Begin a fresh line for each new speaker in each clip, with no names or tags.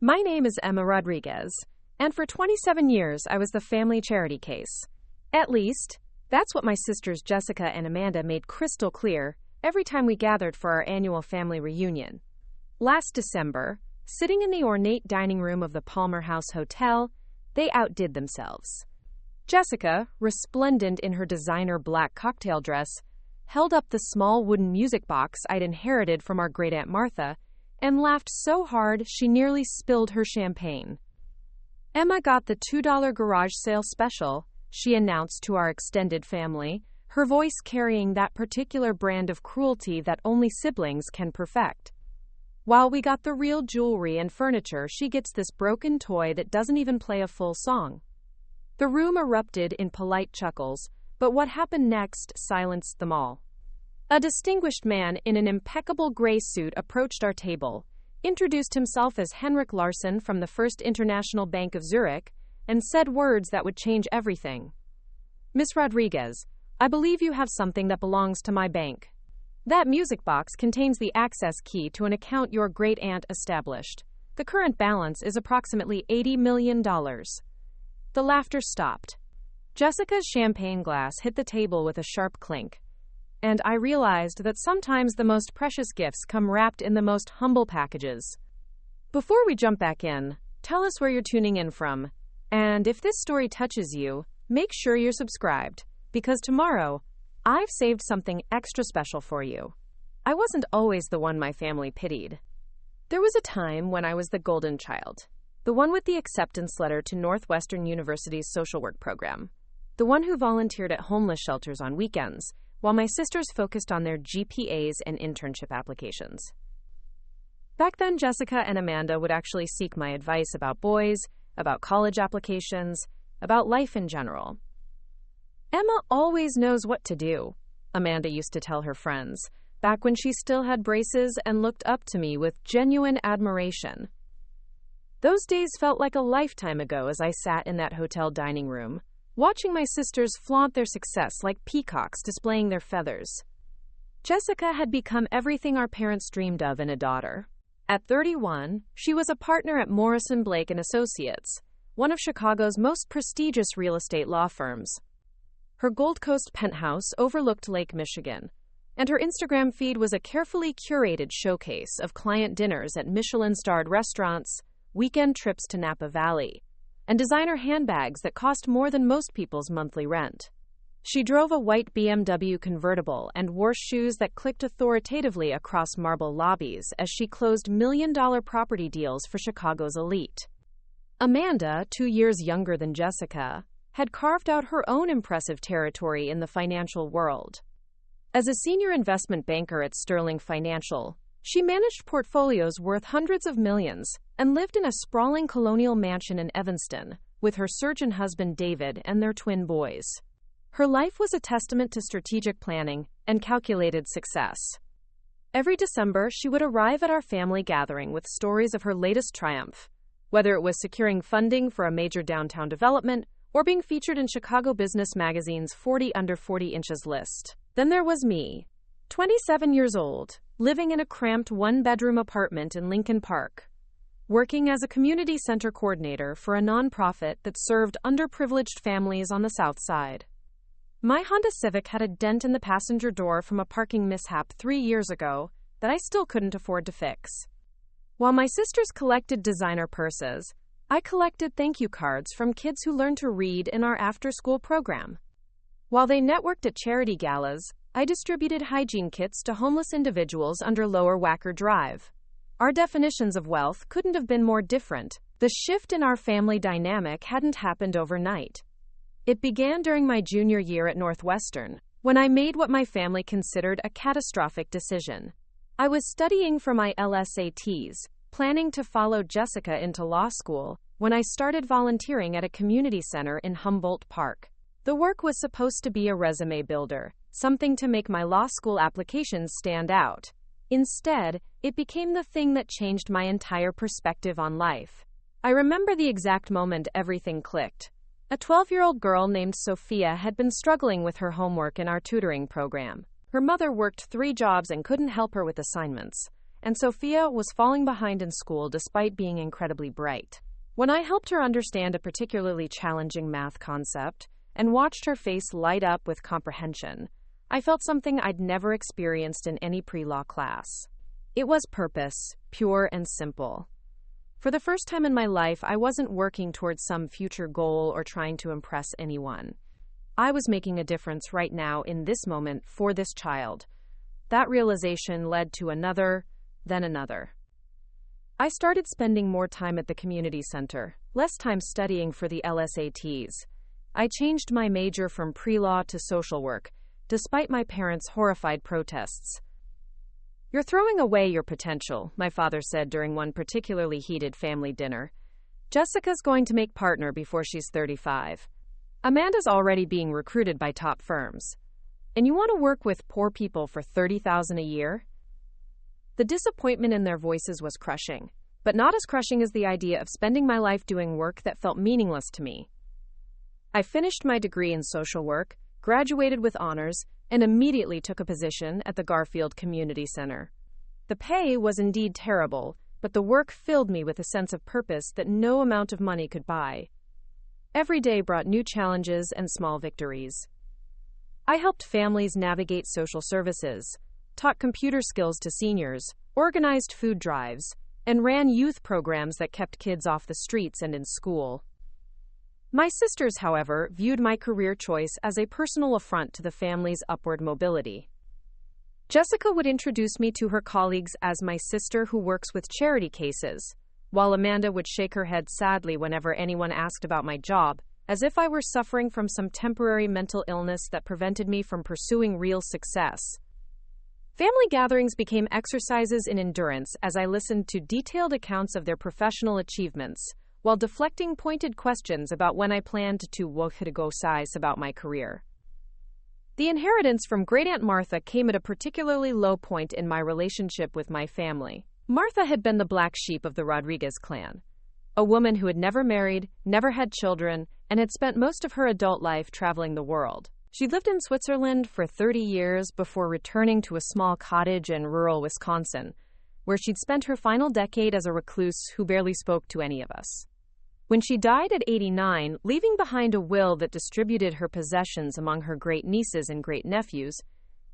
My name is Emma Rodriguez, and for 27 years I was the family charity case. At least, that's what my sisters Jessica and Amanda made crystal clear every time we gathered for our annual family reunion. Last December, sitting in the ornate dining room of the Palmer House Hotel, they outdid themselves. Jessica, resplendent in her designer black cocktail dress, held up the small wooden music box I'd inherited from our great-aunt Martha and laughed so hard she nearly spilled her champagne. Emma got the $2 garage sale special, she announced to our extended family, her voice carrying that particular brand of cruelty that only siblings can perfect. While we got the real jewelry and furniture, she gets this broken toy that doesn't even play a full song. The room erupted in polite chuckles, but what happened next silenced them all. A distinguished man in an impeccable gray suit approached our table, introduced himself as Henrik Larsen from the First International Bank of Zurich, and said words that would change everything. "Miss Rodriguez, I believe you have something that belongs to my bank. That music box contains the access key to an account your great-aunt established. The current balance is approximately $80 million. The laughter stopped. Jessica's champagne glass hit the table with a sharp clink, and I realized that sometimes the most precious gifts come wrapped in the most humble packages. Before we jump back in, tell us where you're tuning in from, and if this story touches you, make sure you're subscribed, because tomorrow, I've saved something extra special for you. I wasn't always the one my family pitied. There was a time when I was the golden child, the one with the acceptance letter to Northwestern University's social work program, the one who volunteered at homeless shelters on weekends, while my sisters focused on their GPAs and internship applications. Back then, Jessica and Amanda would actually seek my advice about boys, about college applications, about life in general. "Emma always knows what to do," Amanda used to tell her friends, back when she still had braces and looked up to me with genuine admiration. Those days felt like a lifetime ago as I sat in that hotel dining room, watching my sisters flaunt their success like peacocks displaying their feathers. Jessica had become everything our parents dreamed of in a daughter. At 31, she was a partner at Morrison Blake & Associates, one of Chicago's most prestigious real estate law firms. Her Gold Coast penthouse overlooked Lake Michigan, and her Instagram feed was a carefully curated showcase of client dinners at Michelin-starred restaurants, weekend trips to Napa Valley, and designer handbags that cost more than most people's monthly rent. She drove a white BMW convertible and wore shoes that clicked authoritatively across marble lobbies as she closed million-dollar property deals for Chicago's elite. Amanda, 2 years younger than Jessica, had carved out her own impressive territory in the financial world. As a senior investment banker at Sterling Financial, she managed portfolios worth hundreds of millions and lived in a sprawling colonial mansion in Evanston with her surgeon husband David and their twin boys. Her life was a testament to strategic planning and calculated success. Every December, she would arrive at our family gathering with stories of her latest triumph, whether it was securing funding for a major downtown development or being featured in Chicago Business Magazine's 40 Under 40 Inches list. Then there was me, 27 years old, living in a cramped one-bedroom apartment in Lincoln Park, working as a community center coordinator for a nonprofit that served underprivileged families on the South Side. My Honda Civic had a dent in the passenger door from a parking mishap 3 years ago that I still couldn't afford to fix. While my sisters collected designer purses, I collected thank you cards from kids who learned to read in our after-school program. While they networked at charity galas, I distributed hygiene kits to homeless individuals under Lower Wacker Drive. Our definitions of wealth couldn't have been more different. The shift in our family dynamic hadn't happened overnight. It began during my junior year at Northwestern, when I made what my family considered a catastrophic decision. I was studying for my LSATs, planning to follow Jessica into law school, when I started volunteering at a community center in Humboldt Park. The work was supposed to be a resume builder, something to make my law school applications stand out. Instead, it became the thing that changed my entire perspective on life. I remember the exact moment everything clicked. A 12-year-old girl named Sophia had been struggling with her homework in our tutoring program. Her mother worked 3 jobs and couldn't help her with assignments, and Sophia was falling behind in school despite being incredibly bright. When I helped her understand a particularly challenging math concept and watched her face light up with comprehension, I felt something I'd never experienced in any pre-law class. It was purpose, pure and simple. For the first time in my life, I wasn't working towards some future goal or trying to impress anyone. I was making a difference right now in this moment for this child. That realization led to another, then another. I started spending more time at the community center, less time studying for the LSATs. I changed my major from pre-law to social work, despite my parents' horrified protests. "You're throwing away your potential," my father said during one particularly heated family dinner. "Jessica's going to make partner before she's 35. Amanda's already being recruited by top firms. And you want to work with poor people for $30,000 a year?" The disappointment in their voices was crushing, but not as crushing as the idea of spending my life doing work that felt meaningless to me. I finished my degree in social work, graduated with honors, and immediately took a position at the Garfield Community Center. The pay was indeed terrible, but the work filled me with a sense of purpose that no amount of money could buy. Every day brought new challenges and small victories. I helped families navigate social services, taught computer skills to seniors, organized food drives, and ran youth programs that kept kids off the streets and in school. My sisters, however, viewed my career choice as a personal affront to the family's upward mobility. Jessica would introduce me to her colleagues as my sister who works with charity cases, while Amanda would shake her head sadly whenever anyone asked about my job, as if I were suffering from some temporary mental illness that prevented me from pursuing real success. Family gatherings became exercises in endurance as I listened to detailed accounts of their professional achievements, while deflecting pointed questions about when I planned to go size about my career. The inheritance from Great-Aunt Martha came at a particularly low point in my relationship with my family. Martha had been the black sheep of the Rodriguez clan, a woman who had never married, never had children, and had spent most of her adult life traveling the world. She lived in Switzerland for 30 years before returning to a small cottage in rural Wisconsin, where she'd spent her final decade as a recluse who barely spoke to any of us. When she died at 89, leaving behind a will that distributed her possessions among her great-nieces and great-nephews,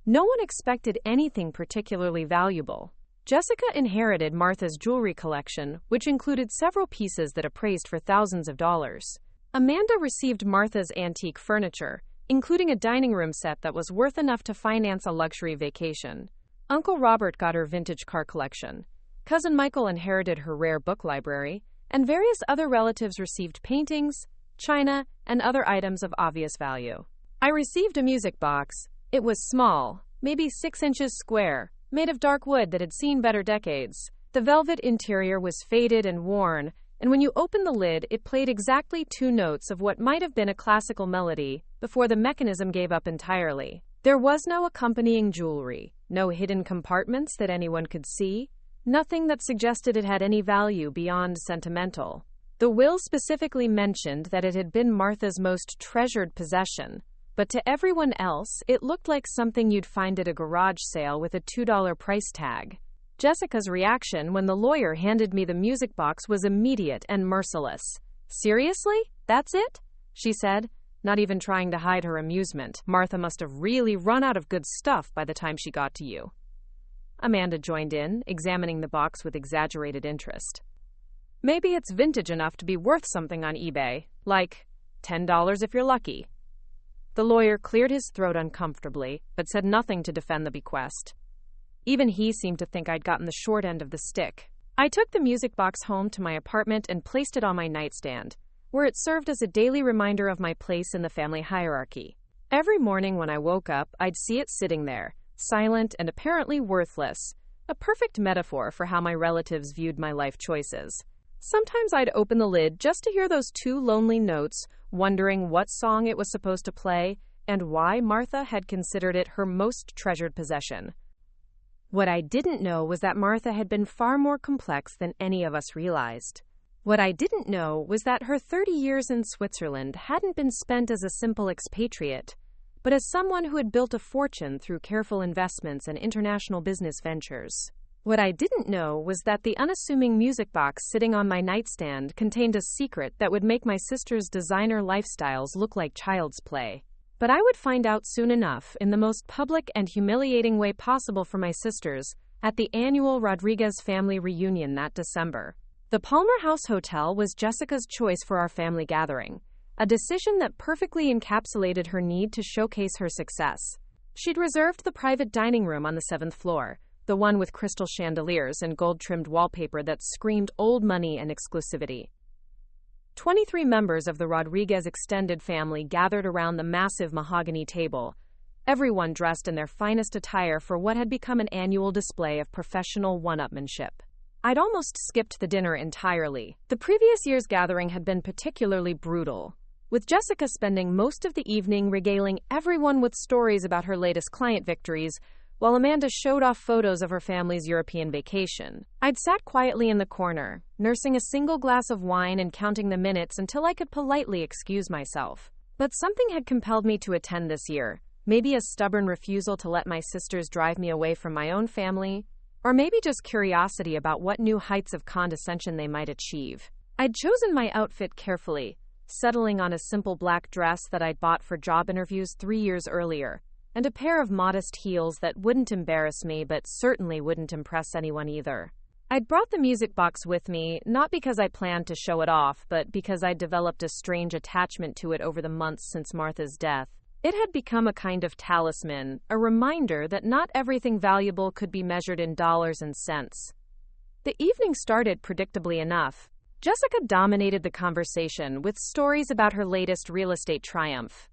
no one expected anything particularly valuable. Jessica inherited Martha's jewelry collection, which included several pieces that appraised for thousands of dollars. Amanda received Martha's antique furniture, including a dining room set that was worth enough to finance a luxury vacation. Uncle Robert got her vintage car collection. Cousin Michael inherited her rare book library, and various other relatives received paintings, china, and other items of obvious value. I received a music box. It was small, maybe 6 inches square, made of dark wood that had seen better decades. The velvet interior was faded and worn, and when you opened the lid, it played exactly 2 notes of what might have been a classical melody before the mechanism gave up entirely. There was no accompanying jewelry, no hidden compartments that anyone could see, nothing that suggested it had any value beyond sentimental. The will specifically mentioned that it had been Martha's most treasured possession, but to everyone else, it looked like something you'd find at a garage sale with a $2 price tag. Jessica's reaction when the lawyer handed me the music box was immediate and merciless. "Seriously? That's it?" she said, not even trying to hide her amusement. "Martha must have really run out of good stuff by the time she got to you." Amanda joined in, examining the box with exaggerated interest. "Maybe it's vintage enough to be worth something on eBay, like $10 if you're lucky." The lawyer cleared his throat uncomfortably, but said nothing to defend the bequest. Even he seemed to think I'd gotten the short end of the stick. I took the music box home to my apartment and placed it on my nightstand, where it served as a daily reminder of my place in the family hierarchy. Every morning when I woke up, I'd see it sitting there, silent and apparently worthless, a perfect metaphor for how my relatives viewed my life choices. Sometimes I'd open the lid just to hear those 2 lonely notes, wondering what song it was supposed to play and why Martha had considered it her most treasured possession. What I didn't know was that Martha had been far more complex than any of us realized. What I didn't know was that her 30 years in Switzerland hadn't been spent as a simple expatriate, but as someone who had built a fortune through careful investments and international business ventures. What I didn't know was that the unassuming music box sitting on my nightstand contained a secret that would make my sister's designer lifestyles look like child's play. But I would find out soon enough, in the most public and humiliating way possible for my sisters, at the annual Rodriguez family reunion that December. The Palmer House Hotel was Jessica's choice for our family gathering, a decision that perfectly encapsulated her need to showcase her success. She'd reserved the private dining room on the 7th floor, the one with crystal chandeliers and gold-trimmed wallpaper that screamed old money and exclusivity. 23 members of the Rodriguez extended family gathered around the massive mahogany table, everyone dressed in their finest attire for what had become an annual display of professional one-upmanship. I'd almost skipped the dinner entirely. The previous year's gathering had been particularly brutal, with Jessica spending most of the evening regaling everyone with stories about her latest client victories, while Amanda showed off photos of her family's European vacation. I'd sat quietly in the corner, nursing a single glass of wine and counting the minutes until I could politely excuse myself. But something had compelled me to attend this year, maybe a stubborn refusal to let my sisters drive me away from my own family, or maybe just curiosity about what new heights of condescension they might achieve. I'd chosen my outfit carefully, settling on a simple black dress that I'd bought for job interviews 3 years earlier, and a pair of modest heels that wouldn't embarrass me but certainly wouldn't impress anyone either. I'd brought the music box with me, not because I planned to show it off, but because I'd developed a strange attachment to it over the months since Martha's death. It had become a kind of talisman, a reminder that not everything valuable could be measured in dollars and cents. The evening started predictably enough. Jessica dominated the conversation with stories about her latest real estate triumph,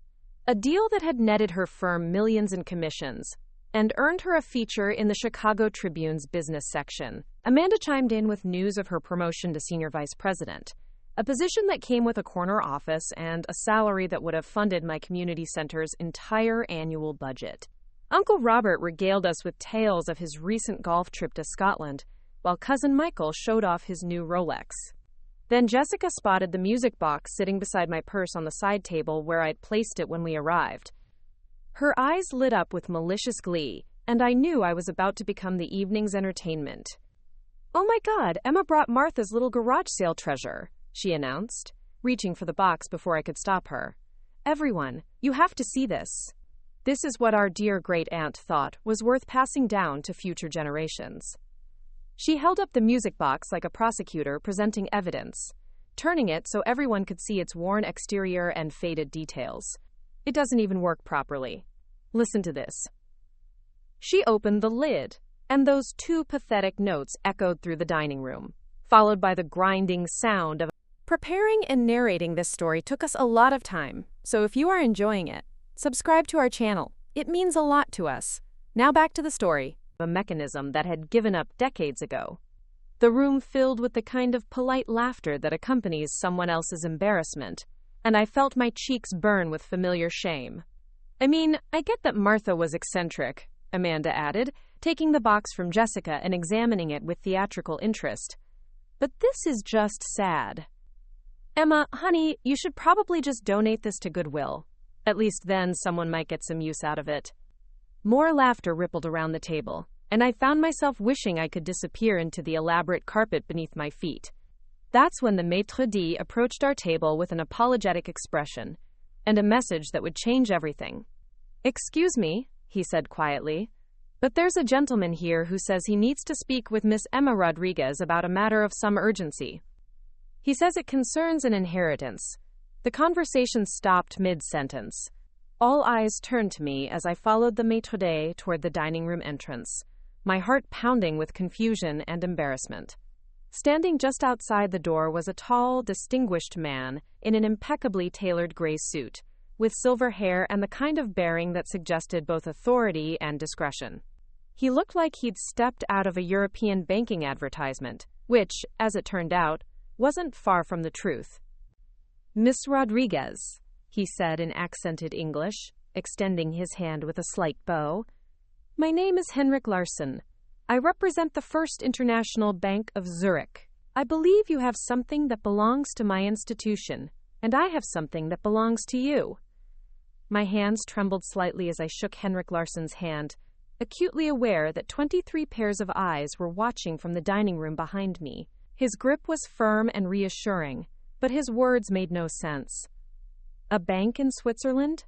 a deal that had netted her firm millions in commissions and earned her a feature in the Chicago Tribune's business section. Amanda chimed in with news of her promotion to senior vice president, a position that came with a corner office and a salary that would have funded my community center's entire annual budget. Uncle Robert regaled us with tales of his recent golf trip to Scotland, while Cousin Michael showed off his new Rolex. Then Jessica spotted the music box sitting beside my purse on the side table where I'd placed it when we arrived. Her eyes lit up with malicious glee, and I knew I was about to become the evening's entertainment. "Oh my God, Emma brought Martha's little garage sale treasure," she announced, reaching for the box before I could stop her. "Everyone, you have to see this. This is what our dear great-aunt thought was worth passing down to future generations." She held up the music box like a prosecutor presenting evidence, turning it so everyone could see its worn exterior and faded details. It doesn't even work properly. Listen to this. She opened the lid, and those two pathetic notes echoed through the dining room, followed by the grinding sound of... Preparing and narrating this story took us a lot of time, so if you are enjoying it, subscribe to our channel. It means a lot to us. Now back to the story. A mechanism that had given up decades ago. The room filled with the kind of polite laughter that accompanies someone else's embarrassment, and I felt my cheeks burn with familiar shame. "I mean, I get that Martha was eccentric," Amanda added, taking the box from Jessica and examining it with theatrical interest. "But this is just sad. Emma, honey, you should probably just donate this to Goodwill. At least then someone might get some use out of it." More laughter rippled around the table, and I found myself wishing I could disappear into the elaborate carpet beneath my feet. That's when the maitre d' approached our table with an apologetic expression, and a message that would change everything. "Excuse me," he said quietly, "but there's a gentleman here who says he needs to speak with Miss Emma Rodriguez about a matter of some urgency. He says it concerns an inheritance." The conversation stopped mid-sentence. All eyes turned to me as I followed the maitre d' toward the dining room entrance, my heart pounding with confusion and embarrassment. Standing just outside the door was a tall, distinguished man in an impeccably tailored gray suit, with silver hair and the kind of bearing that suggested both authority and discretion. He looked like he'd stepped out of a European banking advertisement, which, as it turned out, wasn't far from the truth. "Miss Rodriguez," he said in accented English, extending his hand with a slight bow. "My name is Henrik Larsen. I represent the First International Bank of Zurich. I believe you have something that belongs to my institution, and I have something that belongs to you." My hands trembled slightly as I shook Henrik Larsen's hand, acutely aware that 23 pairs of eyes were watching from the dining room behind me. His grip was firm and reassuring, but his words made no sense. A bank in Switzerland?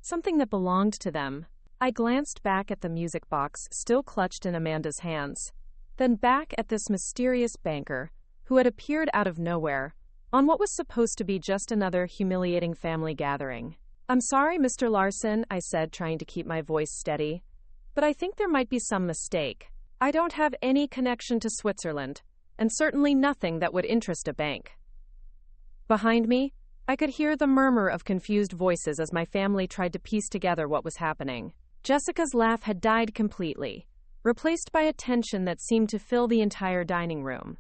Something that belonged to them. I glanced back at the music box still clutched in Amanda's hands, then back at this mysterious banker who had appeared out of nowhere on what was supposed to be just another humiliating family gathering. "I'm sorry, Mr. Larsen," I said, trying to keep my voice steady, "but I think there might be some mistake. I don't have any connection to Switzerland, and certainly nothing that would interest a bank." Behind me, I could hear the murmur of confused voices as my family tried to piece together what was happening. Jessica's laugh had died completely, replaced by a tension that seemed to fill the entire dining room.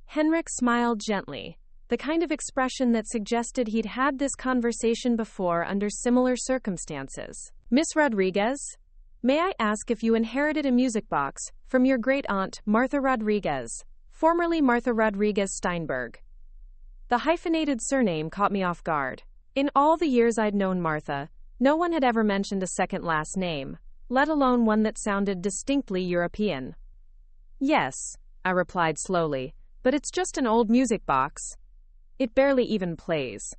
Henrik smiled gently, the kind of expression that suggested he'd had this conversation before under similar circumstances. "Miss Rodriguez, may I ask if you inherited a music box from your great-aunt, Martha Rodriguez, formerly Martha Rodriguez Steinberg?" The hyphenated surname caught me off guard. In all the years I'd known Martha, no one had ever mentioned a second last name, let alone one that sounded distinctly European. "Yes," I replied slowly, "but it's just an old music box. It barely even plays."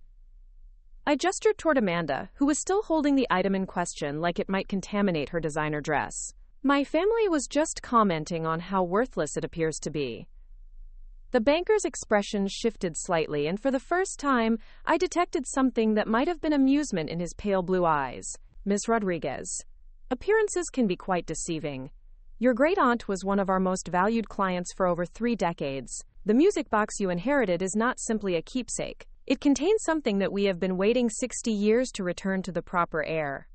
I gestured toward Amanda, who was still holding the item in question like it might contaminate her designer dress. "My family was just commenting on how worthless it appears to be." The banker's expression shifted slightly, and for the first time, I detected something that might have been amusement in his pale blue eyes. "Miss Rodriguez, appearances can be quite deceiving. Your great-aunt was one of our most valued clients for over 3 decades. The music box you inherited is not simply a keepsake. It contains something that we have been waiting 60 years to return to the proper heir."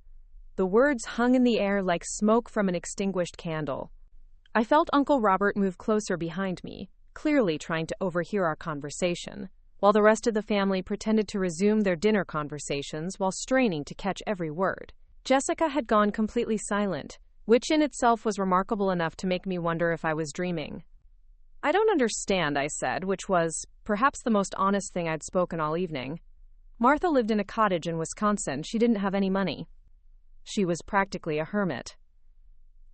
The words hung in the air like smoke from an extinguished candle. I felt Uncle Robert move closer behind me, clearly trying to overhear our conversation, while the rest of the family pretended to resume their dinner conversations while straining to catch every word. Jessica had gone completely silent, which in itself was remarkable enough to make me wonder if I was dreaming. "I don't understand," I said, which was perhaps the most honest thing I'd spoken all evening. "Martha lived in a cottage in Wisconsin. She didn't have any money. She was practically a hermit."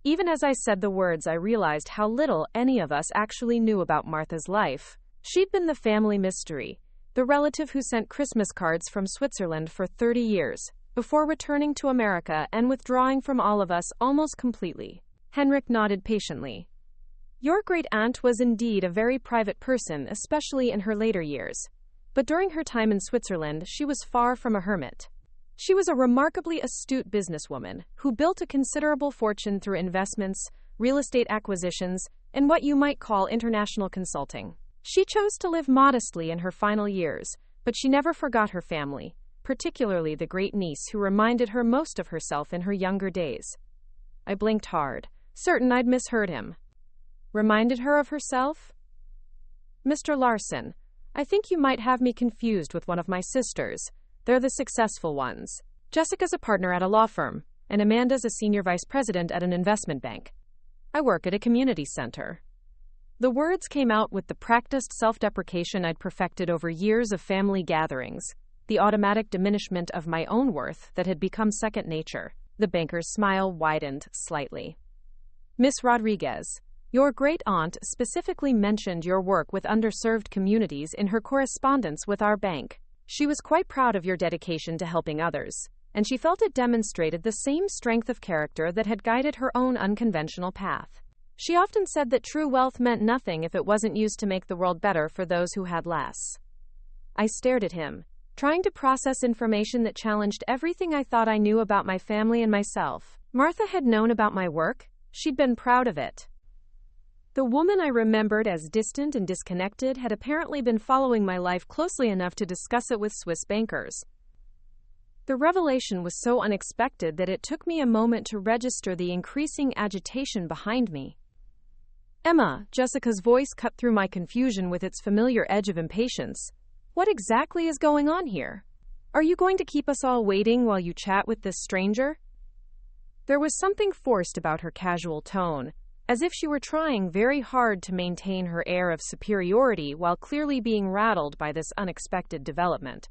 Even as I said the words, I realized how little any of us actually knew about Martha's life. She'd been the family mystery, the relative who sent Christmas cards from Switzerland for 30 years, before returning to America and withdrawing from all of us almost completely. Henrik nodded patiently. "Your great-aunt was indeed a very private person, especially in her later years. But during her time in Switzerland, she was far from a hermit. She was a remarkably astute businesswoman who built a considerable fortune through investments, real estate acquisitions, and what you might call international consulting. She chose to live modestly in her final years, but she never forgot her family, particularly the great-niece who reminded her most of herself in her younger days." I blinked hard, certain I'd misheard him. "Reminded her of herself?" "Mr. Larsen, I think you might have me confused with one of my sisters. They're the successful ones. Jessica's a partner at a law firm, and Amanda's a senior vice president at an investment bank. I work at a community center." The words came out with the practiced self-deprecation I'd perfected over years of family gatherings, the automatic diminishment of my own worth that had become second nature. The banker's smile widened slightly. "Miss Rodriguez, your great-aunt specifically mentioned your work with underserved communities in her correspondence with our bank. She was quite proud of your dedication to helping others, and she felt it demonstrated the same strength of character that had guided her own unconventional path. She often said that true wealth meant nothing if it wasn't used to make the world better for those who had less." I stared at him, trying to process information that challenged everything I thought I knew about my family and myself. Martha had known about my work. She'd been proud of it. The woman I remembered as distant and disconnected had apparently been following my life closely enough to discuss it with Swiss bankers. The revelation was so unexpected that it took me a moment to register the increasing agitation behind me. "Emma," Jessica's voice cut through my confusion with its familiar edge of impatience. "What exactly is going on here? Are you going to keep us all waiting while you chat with this stranger?" There was something forced about her casual tone, as if she were trying very hard to maintain her air of superiority while clearly being rattled by this unexpected development.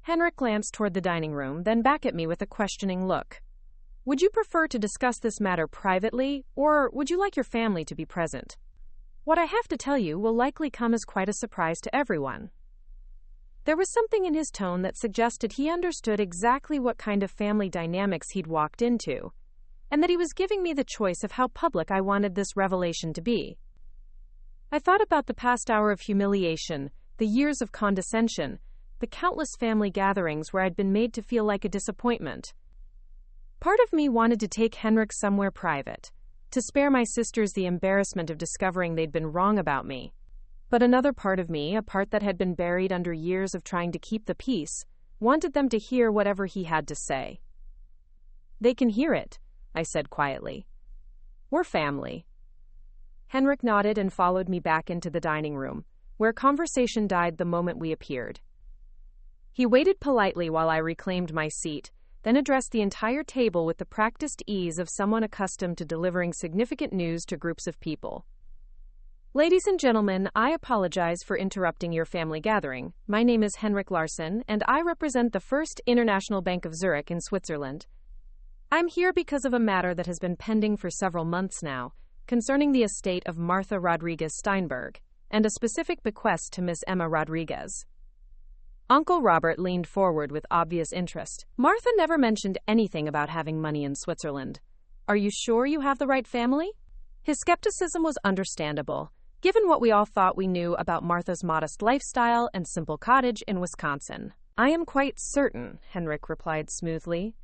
Henrik glanced toward the dining room, then back at me with a questioning look. Would you prefer to discuss this matter privately, or would you like your family to be present? What I have to tell you will likely come as quite a surprise to everyone." There was something in his tone that suggested he understood exactly what kind of family dynamics he'd walked into, and that he was giving me the choice of how public I wanted this revelation to be. I thought about the past hour of humiliation, the years of condescension, the countless family gatherings where I'd been made to feel like a disappointment. Part of me wanted to take Henrik somewhere private, to spare my sisters the embarrassment of discovering they'd been wrong about me. But another part of me, a part that had been buried under years of trying to keep the peace, wanted them to hear whatever he had to say. "They can hear it," I said quietly. "We're family." Henrik nodded and followed me back into the dining room, where conversation died the moment we appeared. He waited politely while I reclaimed my seat, then addressed the entire table with the practiced ease of someone accustomed to delivering significant news to groups of people. "Ladies and gentlemen, I apologize for interrupting your family gathering. My name is Henrik Larsen, and I represent the First International Bank of Zurich in Switzerland. I'm here because of a matter that has been pending for several months now, concerning the estate of Martha Rodriguez Steinberg, and a specific bequest to Miss Emma Rodriguez." Uncle Robert leaned forward with obvious interest. "Martha never mentioned anything about having money in Switzerland. Are you sure you have the right family?" His skepticism was understandable, given what we all thought we knew about Martha's modest lifestyle and simple cottage in Wisconsin. "I am quite certain," Henrik replied smoothly.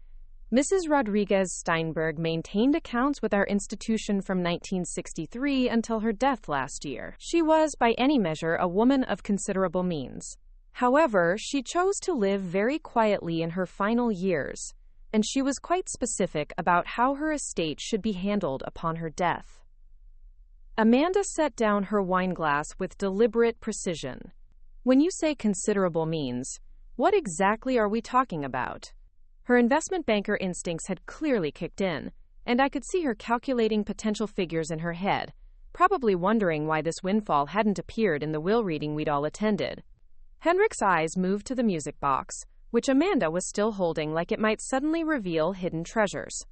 "Mrs. Rodriguez Steinberg maintained accounts with our institution from 1963 until her death last year. She was, by any measure, a woman of considerable means. However, she chose to live very quietly in her final years, and she was quite specific about how her estate should be handled upon her death." Amanda set down her wineglass with deliberate precision. "When you say considerable means, what exactly are we talking about?" Her investment banker instincts had clearly kicked in, and I could see her calculating potential figures in her head, probably wondering why this windfall hadn't appeared in the will reading we'd all attended. Henrik's eyes moved to the music box, which Amanda was still holding like it might suddenly reveal hidden treasures.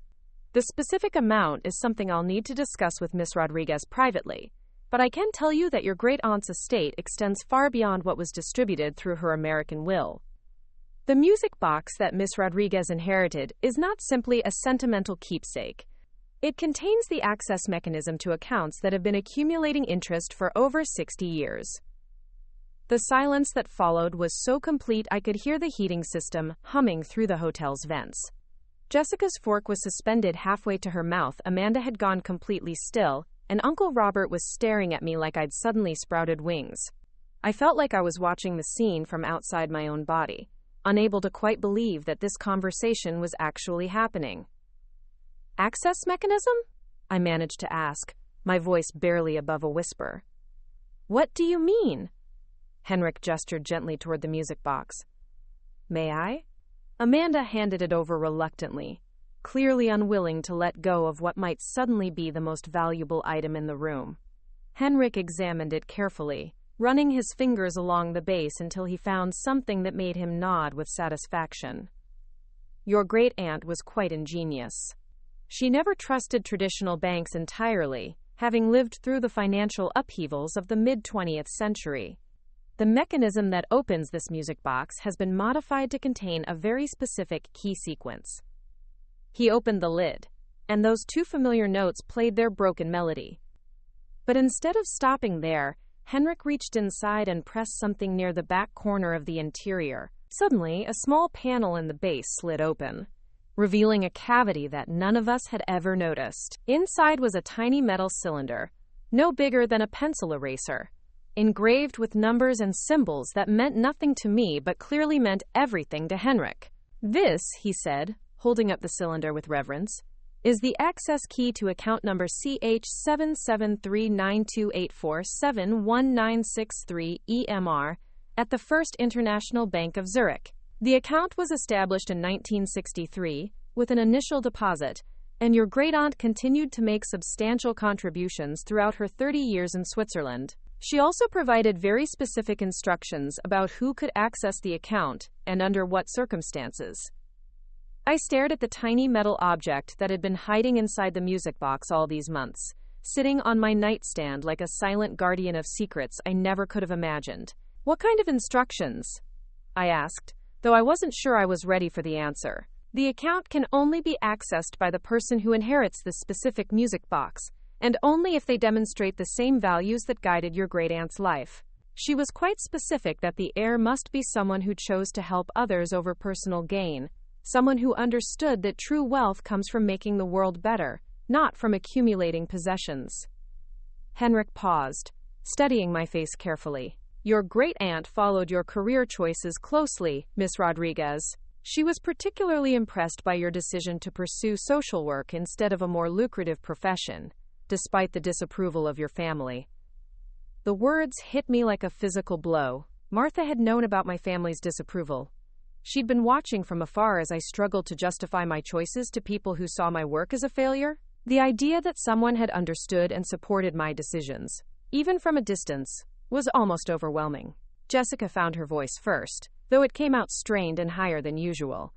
"The specific amount is something I'll need to discuss with Miss Rodriguez privately, but I can tell you that your great-aunt's estate extends far beyond what was distributed through her American will. The music box that Miss Rodriguez inherited is not simply a sentimental keepsake. It contains the access mechanism to accounts that have been accumulating interest for over 60 years." The silence that followed was so complete I could hear the heating system humming through the hotel's vents. Jessica's fork was suspended halfway to her mouth. Amanda had gone completely still, and Uncle Robert was staring at me like I'd suddenly sprouted wings. I felt like I was watching the scene from outside my own body, unable to quite believe that this conversation was actually happening. "Access mechanism?" I managed to ask, my voice barely above a whisper. "What do you mean?" Henrik gestured gently toward the music box. "May I?" Amanda handed it over reluctantly, clearly unwilling to let go of what might suddenly be the most valuable item in the room. Henrik examined it carefully, running his fingers along the base until he found something that made him nod with satisfaction. "Your great-aunt was quite ingenious. She never trusted traditional banks entirely, having lived through the financial upheavals of the mid-20th century. The mechanism that opens this music box has been modified to contain a very specific key sequence." He opened the lid, and those two familiar notes played their broken melody. But instead of stopping there, Henrik reached inside and pressed something near the back corner of the interior. Suddenly, a small panel in the base slid open, revealing a cavity that none of us had ever noticed. Inside was a tiny metal cylinder, no bigger than a pencil eraser, engraved with numbers and symbols that meant nothing to me but clearly meant everything to Henrik. "This," he said, holding up the cylinder with reverence, "is the access key to account number CH77392847196 EMR at the First International Bank of Zurich. The account was established in 1963 with an initial deposit, and your great-aunt continued to make substantial contributions throughout her 30 years in Switzerland. She also provided very specific instructions about who could access the account and under what circumstances." I stared at the tiny metal object that had been hiding inside the music box all these months, sitting on my nightstand like a silent guardian of secrets I never could have imagined. "What kind of instructions?" I asked, though I wasn't sure I was ready for the answer. "The account can only be accessed by the person who inherits this specific music box, and only if they demonstrate the same values that guided your great-aunt's life." She was quite specific that the heir must be someone who chose to help others over personal gain, someone who understood that true wealth comes from making the world better, not from accumulating possessions. Henrik paused, studying my face carefully. "Your great-aunt followed your career choices closely, Miss Rodriguez. She was particularly impressed by your decision to pursue social work instead of a more lucrative profession, despite the disapproval of your family." The words hit me like a physical blow. Martha had known about my family's disapproval. She'd been watching from afar as I struggled to justify my choices to people who saw my work as a failure. The idea that someone had understood and supported my decisions, even from a distance, was almost overwhelming. Jessica found her voice first, though it came out strained and higher than usual.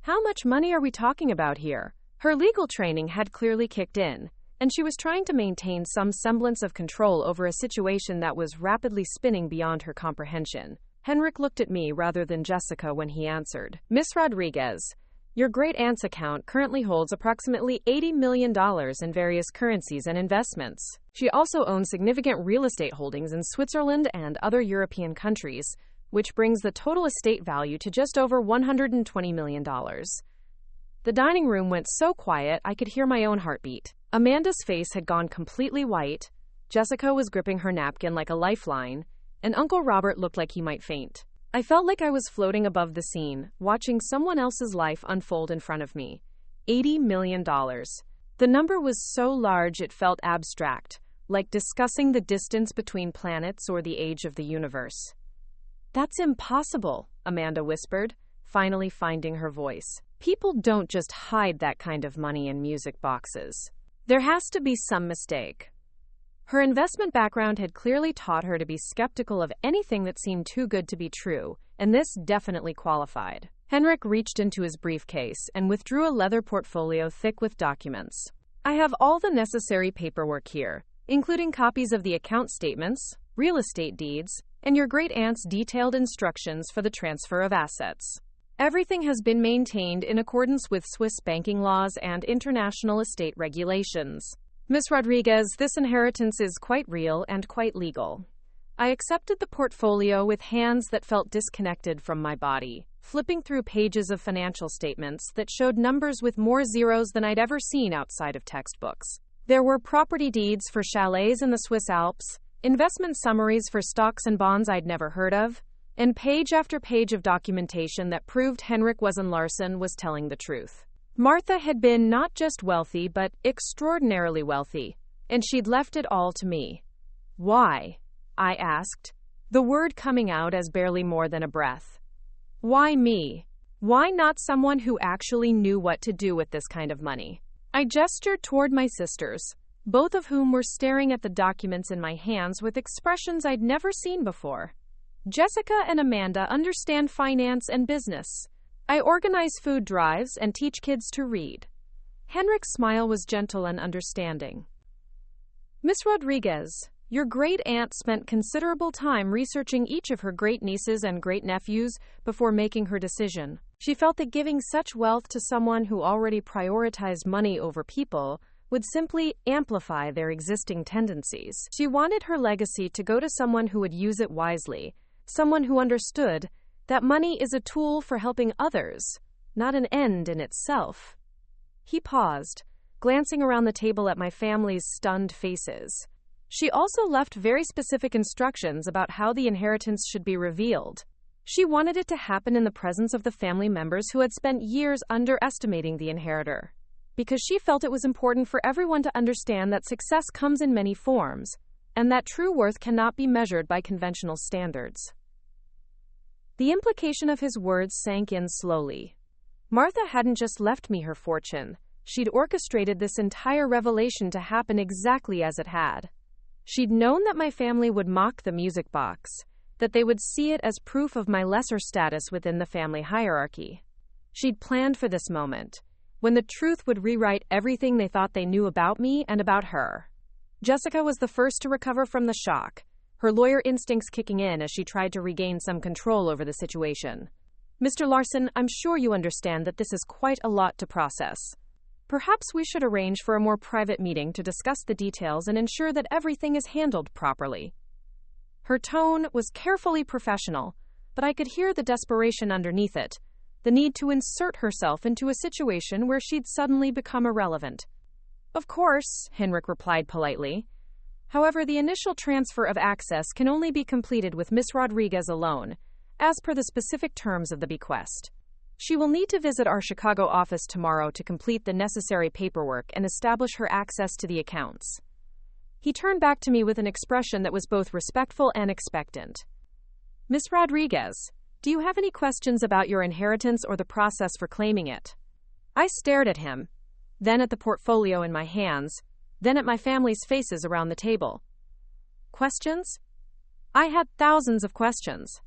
"How much money are we talking about here?" Her legal training had clearly kicked in, and she was trying to maintain some semblance of control over a situation that was rapidly spinning beyond her comprehension. Henrik looked at me rather than Jessica when he answered. "Miss Rodriguez, your great-aunt's account currently holds approximately $80 million in various currencies and investments. She also owns significant real estate holdings in Switzerland and other European countries, which brings the total estate value to just over $120 million. The dining room went so quiet I could hear my own heartbeat. Amanda's face had gone completely white, Jessica was gripping her napkin like a lifeline, and Uncle Robert looked like he might faint. I felt like I was floating above the scene, watching someone else's life unfold in front of me. $80 million. The number was so large it felt abstract, like discussing the distance between planets or the age of the universe. "That's impossible," Amanda whispered, finally finding her voice. "People don't just hide that kind of money in music boxes. There has to be some mistake." Her investment background had clearly taught her to be skeptical of anything that seemed too good to be true, and this definitely qualified. Henrik reached into his briefcase and withdrew a leather portfolio thick with documents. "I have all the necessary paperwork here, including copies of the account statements, real estate deeds, and your great-aunt's detailed instructions for the transfer of assets. Everything has been maintained in accordance with Swiss banking laws and international estate regulations. Miss Rodriguez, this inheritance is quite real and quite legal." I accepted the portfolio with hands that felt disconnected from my body, flipping through pages of financial statements that showed numbers with more zeros than I'd ever seen outside of textbooks. There were property deeds for chalets in the Swiss Alps, investment summaries for stocks and bonds I'd never heard of, and page after page of documentation that proved Henrik Larsen was telling the truth. Martha had been not just wealthy, but extraordinarily wealthy, and she'd left it all to me. "Why?" I asked, the word coming out as barely more than a breath. "Why me? Why not someone who actually knew what to do with this kind of money?" I gestured toward my sisters, both of whom were staring at the documents in my hands with expressions I'd never seen before. "Jessica and Amanda understand finance and business. I organize food drives and teach kids to read." Henrik's smile was gentle and understanding. "Miss Rodriguez, your great-aunt spent considerable time researching each of her great-nieces and great-nephews before making her decision. She felt that giving such wealth to someone who already prioritized money over people would simply amplify their existing tendencies. She wanted her legacy to go to someone who would use it wisely, someone who understood that money is a tool for helping others, not an end in itself." He paused, glancing around the table at my family's stunned faces. "She also left very specific instructions about how the inheritance should be revealed. She wanted it to happen in the presence of the family members who had spent years underestimating the inheritor, because she felt it was important for everyone to understand that success comes in many forms, and that true worth cannot be measured by conventional standards." The implication of his words sank in slowly. Martha hadn't just left me her fortune. She'd orchestrated this entire revelation to happen exactly as it had. She'd known that my family would mock the music box, that they would see it as proof of my lesser status within the family hierarchy. She'd planned for this moment, when the truth would rewrite everything they thought they knew about me and about her. Jessica was the first to recover from the shock, her lawyer instincts kicking in as she tried to regain some control over the situation. Mr. Larsen, I'm sure you understand that this is quite a lot to process. Perhaps we should arrange for a more private meeting to discuss the details and ensure that everything is handled properly. Her tone was carefully professional, but I could hear the desperation underneath it, the need to insert herself into a situation where she'd suddenly become irrelevant. Of course, Henrik replied politely. However, the initial transfer of access can only be completed with Miss Rodriguez alone, as per the specific terms of the bequest. She will need to visit our Chicago office tomorrow to complete the necessary paperwork and establish her access to the accounts. He turned back to me with an expression that was both respectful and expectant. Miss Rodriguez, do you have any questions about your inheritance or the process for claiming it? I stared at him, then at the portfolio in my hands, then at my family's faces around the table. Questions? I had thousands of questions.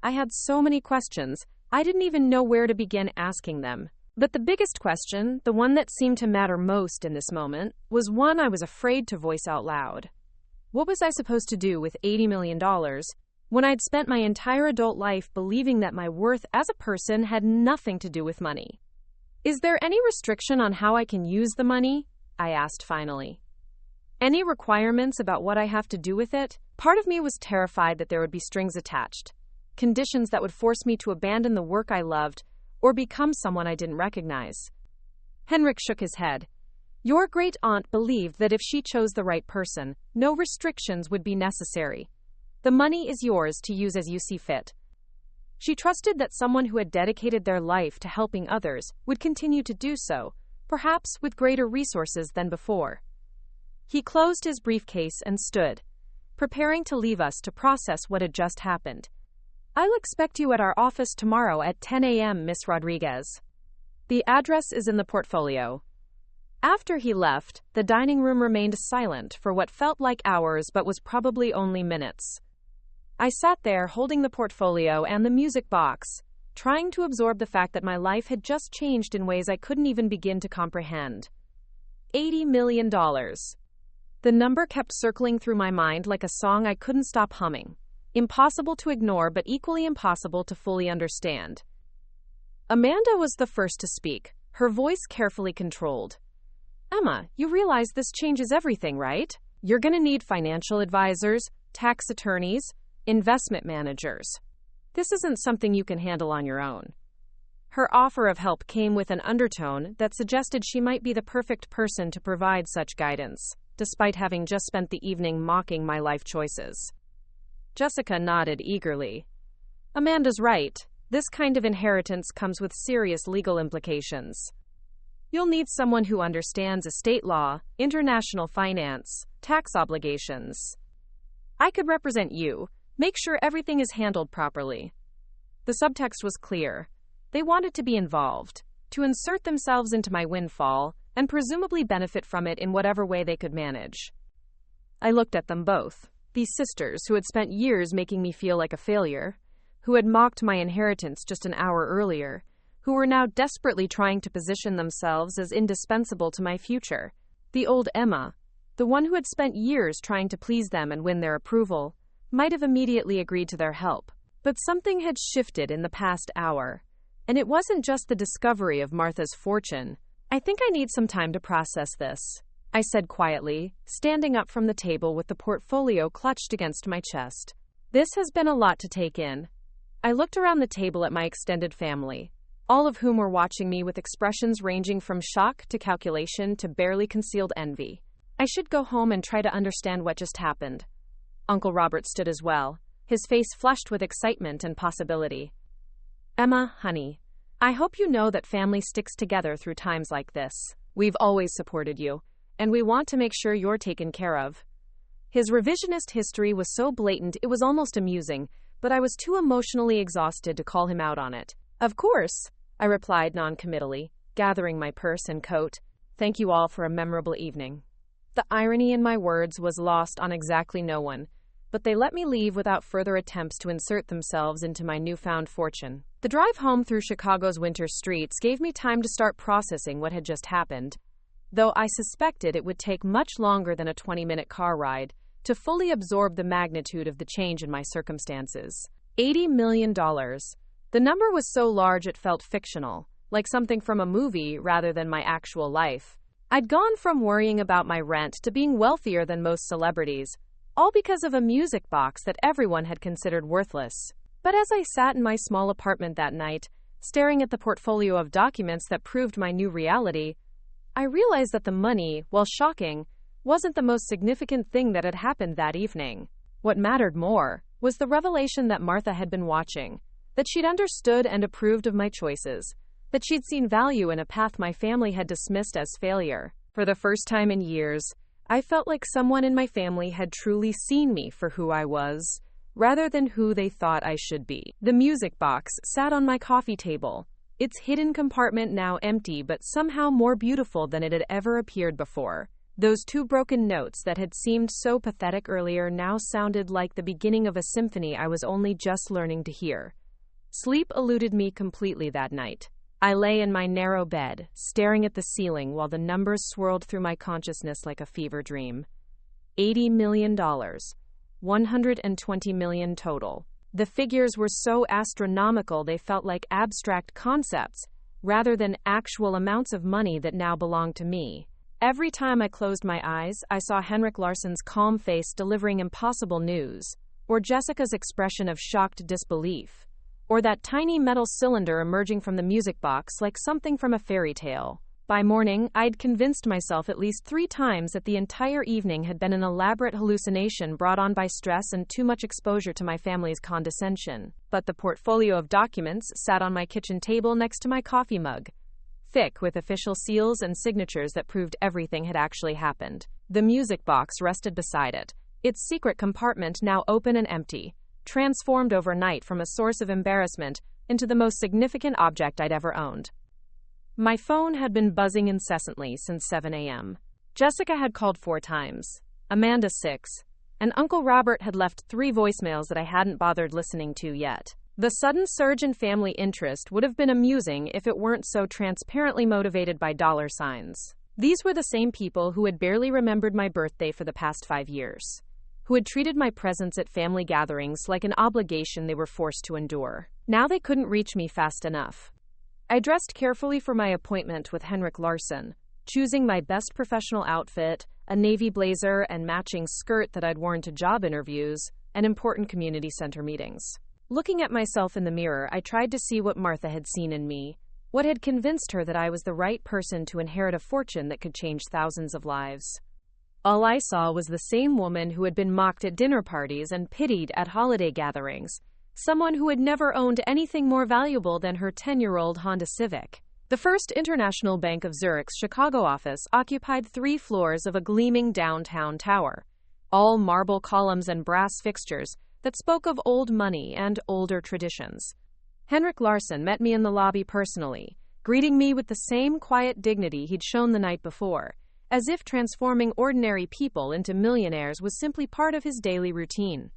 I had so many questions, I didn't even know where to begin asking them. But the biggest question, the one that seemed to matter most in this moment, was one I was afraid to voice out loud. What was I supposed to do with $80 million when I'd spent my entire adult life believing that my worth as a person had nothing to do with money? Is there any restriction on how I can use the money? I asked finally. Any requirements about what I have to do with it? Part of me was terrified that there would be strings attached, conditions that would force me to abandon the work I loved or become someone I didn't recognize. Henrik shook his head. Your great-aunt believed that if she chose the right person, no restrictions would be necessary. The money is yours to use as you see fit. She trusted that someone who had dedicated their life to helping others would continue to do so, perhaps with greater resources than before. He closed his briefcase and stood, preparing to leave us to process what had just happened. I'll expect you at our office tomorrow at 10 a.m., Miss Rodriguez. The address is in the portfolio. After he left, the dining room remained silent for what felt like hours but was probably only minutes. I sat there holding the portfolio and the music box, trying to absorb the fact that my life had just changed in ways I couldn't even begin to comprehend. $80 million. The number kept circling through my mind like a song I couldn't stop humming. Impossible to ignore, but equally impossible to fully understand. Amanda was the first to speak, her voice carefully controlled. Emma, you realize this changes everything, right? You're going to need financial advisors, tax attorneys, investment managers. This isn't something you can handle on your own. Her offer of help came with an undertone that suggested she might be the perfect person to provide such guidance, despite having just spent the evening mocking my life choices. Jessica nodded eagerly. Amanda's right. This kind of inheritance comes with serious legal implications. You'll need someone who understands estate law, international finance, tax obligations. I could represent you, make sure everything is handled properly. The subtext was clear. They wanted to be involved, to insert themselves into my windfall, and presumably benefit from it in whatever way they could manage. I looked at them both, these sisters who had spent years making me feel like a failure, who had mocked my inheritance just an hour earlier, who were now desperately trying to position themselves as indispensable to my future. The old Emma, the one who had spent years trying to please them and win their approval, might have immediately agreed to their help. But something had shifted in the past hour, and it wasn't just the discovery of Martha's fortune. I think I need some time to process this, I said quietly, standing up from the table with the portfolio clutched against my chest. This has been a lot to take in. I looked around the table at my extended family, all of whom were watching me with expressions ranging from shock to calculation to barely concealed envy. I should go home and try to understand what just happened. Uncle Robert stood as well, his face flushed with excitement and possibility. Emma, honey, I hope you know that family sticks together through times like this. We've always supported you, and we want to make sure you're taken care of. His revisionist history was so blatant it was almost amusing, but I was too emotionally exhausted to call him out on it. Of course, I replied non-committally, gathering my purse and coat. Thank you all for a memorable evening. The irony in my words was lost on exactly no one. but they let me leave without further attempts to insert themselves into my newfound fortune. The drive home through Chicago's winter streets gave me time to start processing what had just happened, though I suspected it would take much longer than a 20-minute car ride to fully absorb the magnitude of the change in my circumstances. $80 million. The number was so large it felt fictional, like something from a movie rather than my actual life. I'd gone from worrying about my rent to being wealthier than most celebrities, all because of a music box that everyone had considered worthless. But as I sat in my small apartment that night, staring at the portfolio of documents that proved my new reality, I realized that the money, while shocking, wasn't the most significant thing that had happened that evening. What mattered more was the revelation that Martha had been watching, that she'd understood and approved of my choices, that she'd seen value in a path my family had dismissed as failure. For the first time in years, I felt like someone in my family had truly seen me for who I was, rather than who they thought I should be. The music box sat on my coffee table, its hidden compartment now empty but somehow more beautiful than it had ever appeared before. Those two broken notes that had seemed so pathetic earlier now sounded like the beginning of a symphony I was only just learning to hear. Sleep eluded me completely that night. I lay in my narrow bed, staring at the ceiling while the numbers swirled through my consciousness like a fever dream. $80 million. $120 million total. The figures were so astronomical they felt like abstract concepts, rather than actual amounts of money that now belonged to me. Every time I closed my eyes, I saw Henrik Larsen's calm face delivering impossible news, or Jessica's expression of shocked disbelief, or that tiny metal cylinder emerging from the music box like something from a fairy tale. By morning, I'd convinced myself at least 3 times that the entire evening had been an elaborate hallucination brought on by stress and too much exposure to my family's condescension. But the portfolio of documents sat on my kitchen table next to my coffee mug, thick with official seals and signatures that proved everything had actually happened. The music box rested beside it, its secret compartment now open and empty, transformed overnight from a source of embarrassment into the most significant object I'd ever owned. My phone had been buzzing incessantly since 7 a.m. Jessica had called 4 times, Amanda 6, and Uncle Robert had left 3 voicemails that I hadn't bothered listening to yet. The sudden surge in family interest would have been amusing if it weren't so transparently motivated by dollar signs. These were the same people who had barely remembered my birthday for the past 5 years, who had treated my presence at family gatherings like an obligation they were forced to endure. Now they couldn't reach me fast enough. I dressed carefully for my appointment with Henrik Larsen, choosing my best professional outfit, a navy blazer and matching skirt that I'd worn to job interviews and important community center meetings. Looking at myself in the mirror, I tried to see what Martha had seen in me, what had convinced her that I was the right person to inherit a fortune that could change thousands of lives. All I saw was the same woman who had been mocked at dinner parties and pitied at holiday gatherings, someone who had never owned anything more valuable than her 10-year-old Honda Civic. The First International Bank of Zurich's Chicago office occupied 3 floors of a gleaming downtown tower, all marble columns and brass fixtures that spoke of old money and older traditions. Henrik Larsen met me in the lobby personally, greeting me with the same quiet dignity he'd shown the night before, as if transforming ordinary people into millionaires was simply part of his daily routine.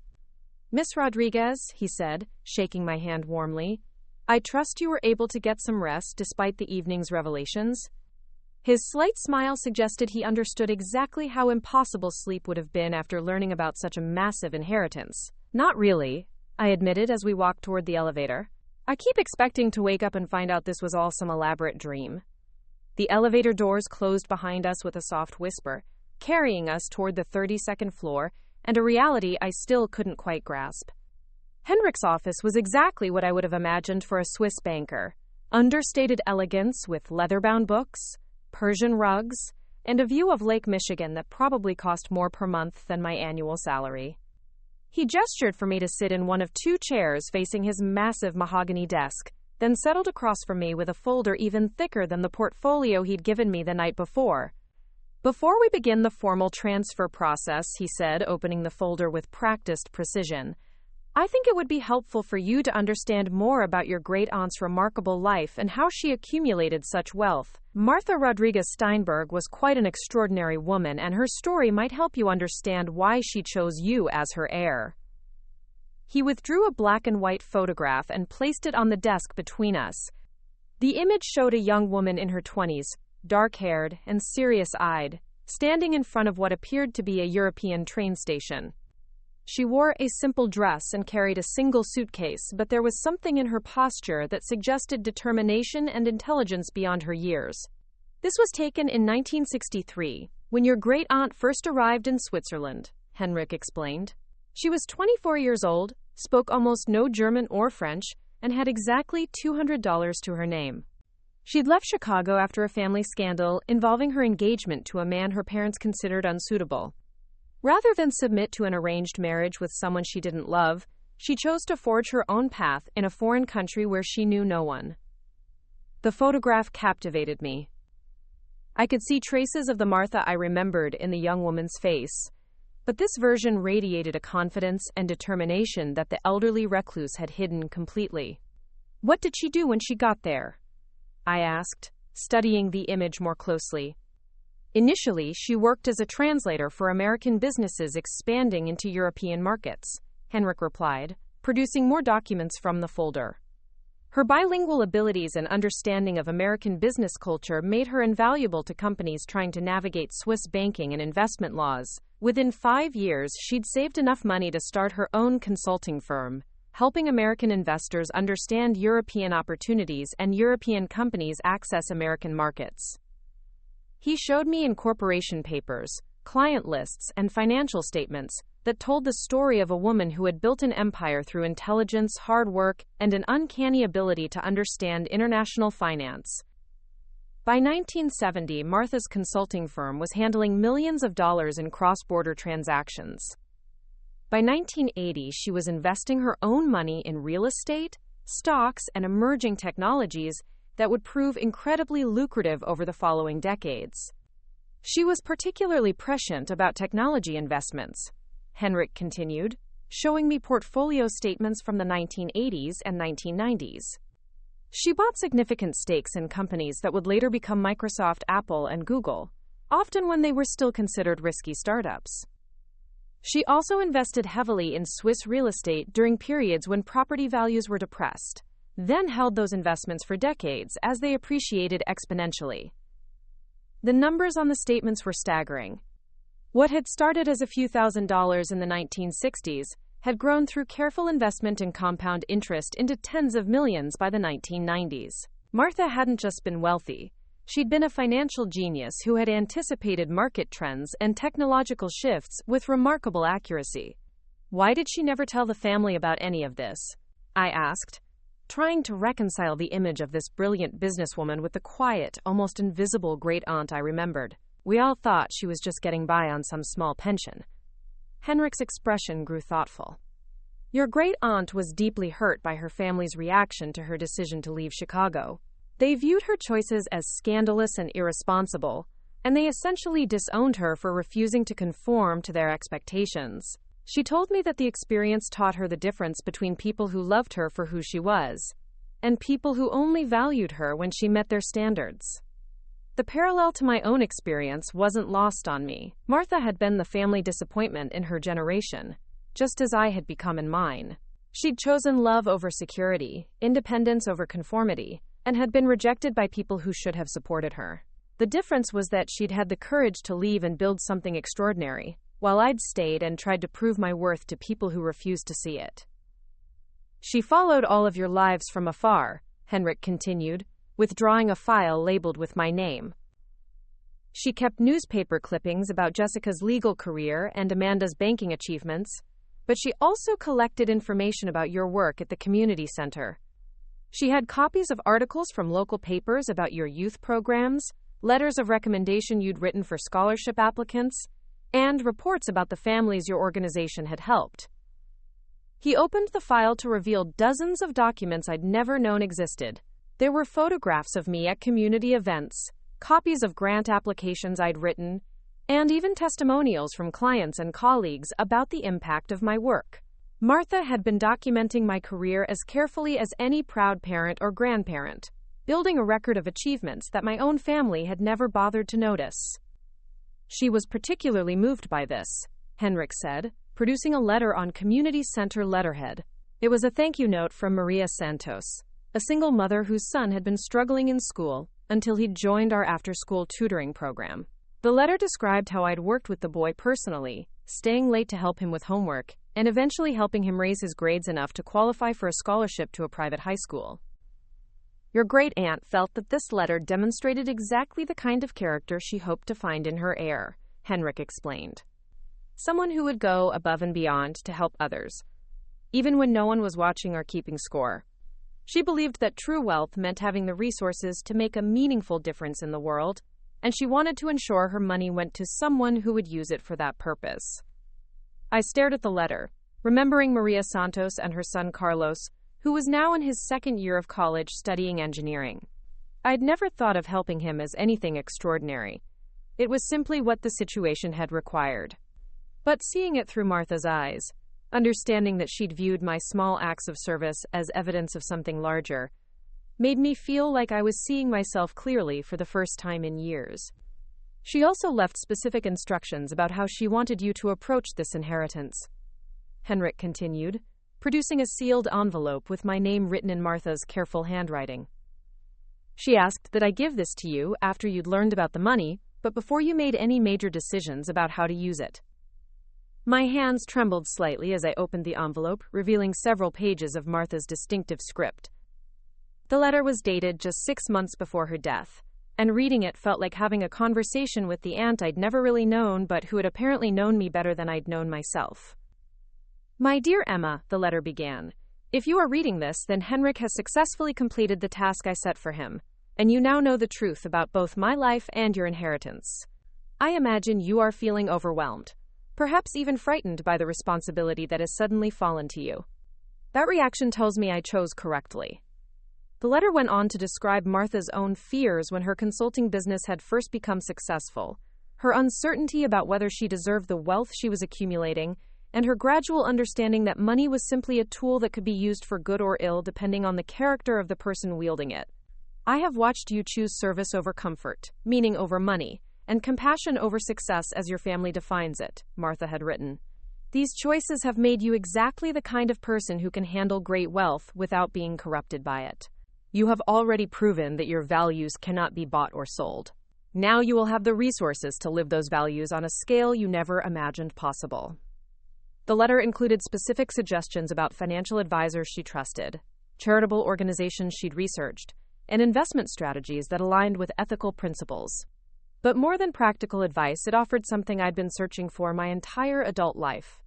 "Miss Rodriguez," he said, shaking my hand warmly, "I trust you were able to get some rest despite the evening's revelations?" His slight smile suggested he understood exactly how impossible sleep would have been after learning about such a massive inheritance. "Not really," I admitted as we walked toward the elevator. "I keep expecting to wake up and find out this was all some elaborate dream." The elevator doors closed behind us with a soft whisper, carrying us toward the 32nd floor and a reality I still couldn't quite grasp. Henrik's office was exactly what I would have imagined for a Swiss banker. Understated elegance with leather-bound books, Persian rugs, and a view of Lake Michigan that probably cost more per month than my annual salary. He gestured for me to sit in one of 2 chairs facing his massive mahogany desk, then settled across from me with a folder even thicker than the portfolio he'd given me the night before. "Before we begin the formal transfer process," he said, opening the folder with practiced precision, I think it would be helpful for you to understand more about your great-aunt's remarkable life and how she accumulated such wealth. Martha Rodriguez Steinberg was quite an extraordinary woman, and her story might help you understand why she chose you as her heir. He withdrew a black and white photograph and placed it on the desk between us. The image showed a young woman in her 20s, dark-haired and serious-eyed, standing in front of what appeared to be a European train station. She wore a simple dress and carried a single suitcase, but there was something in her posture that suggested determination and intelligence beyond her years. This was taken in 1963, when your great-aunt first arrived in Switzerland, Henrik explained. She was 24 years old, spoke almost no German or French, and had exactly $200 to her name. She'd left Chicago after a family scandal involving her engagement to a man her parents considered unsuitable. Rather than submit to an arranged marriage with someone she didn't love, she chose to forge her own path in a foreign country where she knew no one. The photograph captivated me. I could see traces of the Martha I remembered in the young woman's face, but this version radiated a confidence and determination that the elderly recluse had hidden completely. What did she do when she got there? I asked, studying the image more closely. Initially, she worked as a translator for American businesses expanding into European markets, Henrik replied, producing more documents from the folder. Her bilingual abilities and understanding of American business culture made her invaluable to companies trying to navigate Swiss banking and investment laws. Within 5 years, she'd saved enough money to start her own consulting firm, helping American investors understand European opportunities and European companies access American markets. He showed me incorporation papers, client lists, and financial statements that told the story of a woman who had built an empire through intelligence, hard work, and an uncanny ability to understand international finance. By 1970, Martha's consulting firm was handling millions of dollars in cross-border transactions. By 1980, she was investing her own money in real estate, stocks, and emerging technologies that would prove incredibly lucrative over the following decades. She was particularly prescient about technology investments, Henrik continued, showing me portfolio statements from the 1980s and 1990s. She bought significant stakes in companies that would later become Microsoft, Apple, and Google, often when they were still considered risky startups. She also invested heavily in Swiss real estate during periods when property values were depressed, then held those investments for decades as they appreciated exponentially. The numbers on the statements were staggering. What had started as a few $1,000s in the 1960s had grown through careful investment and compound interest into tens of millions by the 1990s. Martha hadn't just been wealthy. She'd been a financial genius who had anticipated market trends and technological shifts with remarkable accuracy. Why did she never tell the family about any of this? I asked, trying to reconcile the image of this brilliant businesswoman with the quiet, almost invisible great-aunt I remembered. We all thought she was just getting by on some small pension. Henrik's expression grew thoughtful. Your great-aunt was deeply hurt by her family's reaction to her decision to leave Chicago. They viewed her choices as scandalous and irresponsible, and they essentially disowned her for refusing to conform to their expectations. She told me that the experience taught her the difference between people who loved her for who she was, and people who only valued her when she met their standards. The parallel to my own experience wasn't lost on me. Martha had been the family disappointment in her generation, just as I had become in mine. She'd chosen love over security, independence over conformity, and had been rejected by people who should have supported her. The difference was that she'd had the courage to leave and build something extraordinary, while I'd stayed and tried to prove my worth to people who refused to see it. She followed all of your lives from afar, Henrik continued, withdrawing a file labeled with my name. She kept newspaper clippings about Jessica's legal career and Amanda's banking achievements, but she also collected information about your work at the community center. She had copies of articles from local papers about your youth programs, letters of recommendation you'd written for scholarship applicants, and reports about the families your organization had helped. He opened the file to reveal dozens of documents I'd never known existed. There were photographs of me at community events, copies of grant applications I'd written, and even testimonials from clients and colleagues about the impact of my work. Martha had been documenting my career as carefully as any proud parent or grandparent, building a record of achievements that my own family had never bothered to notice. She was particularly moved by this, Henrik said, producing a letter on community center letterhead. It was a thank you note from Maria Santos, a single mother whose son had been struggling in school until he'd joined our after-school tutoring program. The letter described how I'd worked with the boy personally, staying late to help him with homework, and eventually helping him raise his grades enough to qualify for a scholarship to a private high school. Your great-aunt felt that this letter demonstrated exactly the kind of character she hoped to find in her heir, Henrik explained. Someone who would go above and beyond to help others, even when no one was watching or keeping score. She believed that true wealth meant having the resources to make a meaningful difference in the world, and she wanted to ensure her money went to someone who would use it for that purpose. I stared at the letter, remembering Maria Santos and her son Carlos, who was now in his second year of college studying engineering. I'd never thought of helping him as anything extraordinary. It was simply what the situation had required. But seeing it through Martha's eyes, understanding that she'd viewed my small acts of service as evidence of something larger, made me feel like I was seeing myself clearly for the first time in years. She also left specific instructions about how she wanted you to approach this inheritance, Henrik continued, producing a sealed envelope with my name written in Martha's careful handwriting. She asked that I give this to you after you'd learned about the money, but before you made any major decisions about how to use it. My hands trembled slightly as I opened the envelope, revealing several pages of Martha's distinctive script. The letter was dated just 6 months before her death, and reading it felt like having a conversation with the aunt I'd never really known but who had apparently known me better than I'd known myself. My dear Emma, the letter began, if you are reading this, then Henrik has successfully completed the task I set for him, and you now know the truth about both my life and your inheritance. I imagine you are feeling overwhelmed, perhaps even frightened by the responsibility that has suddenly fallen to you. That reaction tells me I chose correctly. The letter went on to describe Martha's own fears when her consulting business had first become successful, her uncertainty about whether she deserved the wealth she was accumulating, and her gradual understanding that money was simply a tool that could be used for good or ill depending on the character of the person wielding it. I have watched you choose service over comfort, meaning over money, and compassion over success as your family defines it, Martha had written. These choices have made you exactly the kind of person who can handle great wealth without being corrupted by it. You have already proven that your values cannot be bought or sold. Now you will have the resources to live those values on a scale you never imagined possible. The letter included specific suggestions about financial advisors she trusted, charitable organizations she'd researched, and investment strategies that aligned with ethical principles. But more than practical advice, it offered something I'd been searching for my entire adult life.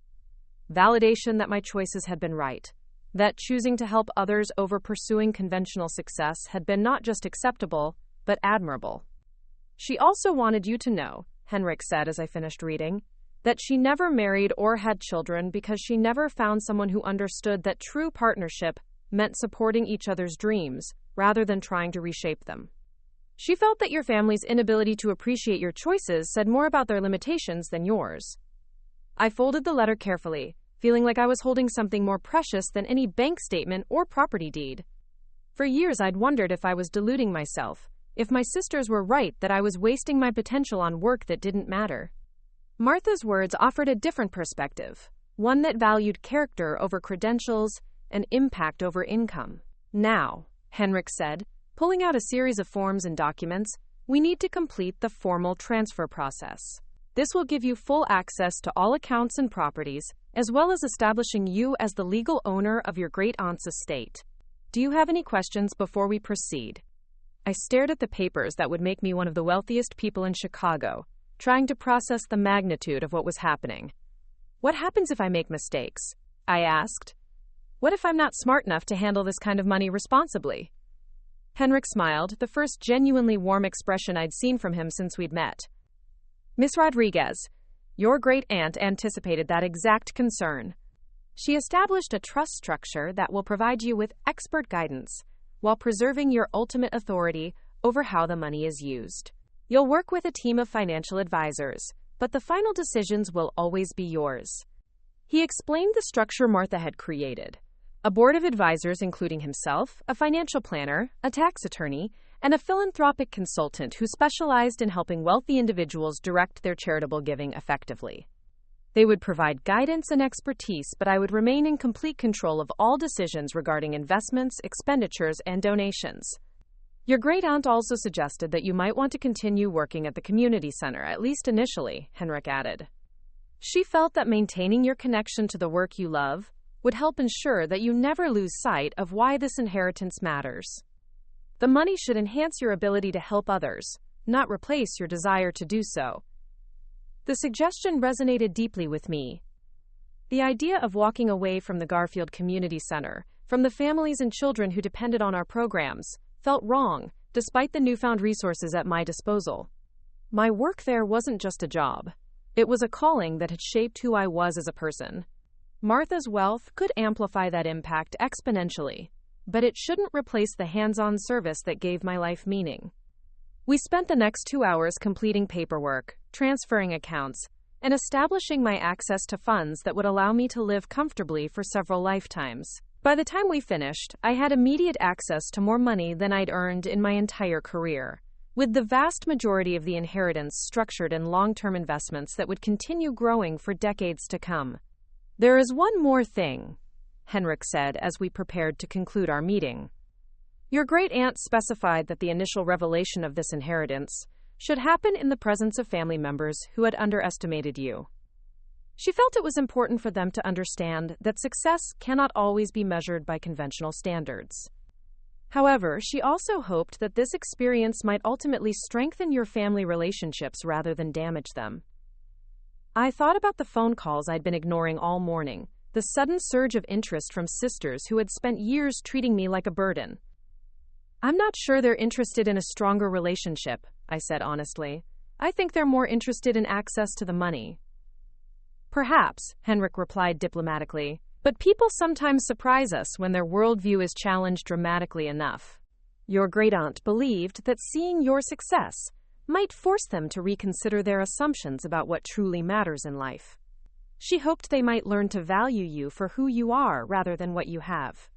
Validation that my choices had been right, that choosing to help others over pursuing conventional success had been not just acceptable, but admirable. She also wanted you to know, Henrik said as I finished reading, that she never married or had children because she never found someone who understood that true partnership meant supporting each other's dreams rather than trying to reshape them. She felt that your family's inability to appreciate your choices said more about their limitations than yours. I folded the letter carefully, feeling like I was holding something more precious than any bank statement or property deed. For years I'd wondered if I was deluding myself, if my sisters were right that I was wasting my potential on work that didn't matter. Martha's words offered a different perspective, one that valued character over credentials and impact over income. Now, Henrik said, pulling out a series of forms and documents, we need to complete the formal transfer process. This will give you full access to all accounts and properties, as well as establishing you as the legal owner of your great-aunt's estate. Do you have any questions before we proceed? I stared at the papers that would make me one of the wealthiest people in Chicago, trying to process the magnitude of what was happening. What happens if I make mistakes? I asked. What if I'm not smart enough to handle this kind of money responsibly? Henrik smiled, the first genuinely warm expression I'd seen from him since we'd met. Miss Rodriguez, your great-aunt anticipated that exact concern. She established a trust structure that will provide you with expert guidance while preserving your ultimate authority over how the money is used. You'll work with a team of financial advisors, but the final decisions will always be yours. He explained the structure Martha had created. A board of advisors including himself, a financial planner, a tax attorney, and a philanthropic consultant who specialized in helping wealthy individuals direct their charitable giving effectively. They would provide guidance and expertise, but I would remain in complete control of all decisions regarding investments, expenditures, and donations. Your great-aunt also suggested that you might want to continue working at the community center, at least initially, Henrik added. She felt that maintaining your connection to the work you love would help ensure that you never lose sight of why this inheritance matters. The money should enhance your ability to help others, not replace your desire to do so. The suggestion resonated deeply with me. The idea of walking away from the Garfield Community Center, from the families and children who depended on our programs, felt wrong, despite the newfound resources at my disposal. My work there wasn't just a job. It was a calling that had shaped who I was as a person. Martha's wealth could amplify that impact exponentially, but it shouldn't replace the hands-on service that gave my life meaning. We spent the next 2 hours completing paperwork, transferring accounts, and establishing my access to funds that would allow me to live comfortably for several lifetimes. By the time we finished, I had immediate access to more money than I'd earned in my entire career, with the vast majority of the inheritance structured in long-term investments that would continue growing for decades to come. There is one more thing, Henrik said as we prepared to conclude our meeting. Your great-aunt specified that the initial revelation of this inheritance should happen in the presence of family members who had underestimated you. She felt it was important for them to understand that success cannot always be measured by conventional standards. However, she also hoped that this experience might ultimately strengthen your family relationships rather than damage them. I thought about the phone calls I'd been ignoring all morning, the sudden surge of interest from sisters who had spent years treating me like a burden. I'm not sure they're interested in a stronger relationship, I said honestly. I think they're more interested in access to the money. Perhaps, Henrik replied diplomatically, but people sometimes surprise us when their worldview is challenged dramatically enough. Your great-aunt believed that seeing your success might force them to reconsider their assumptions about what truly matters in life. She hoped they might learn to value you for who you are rather than what you have.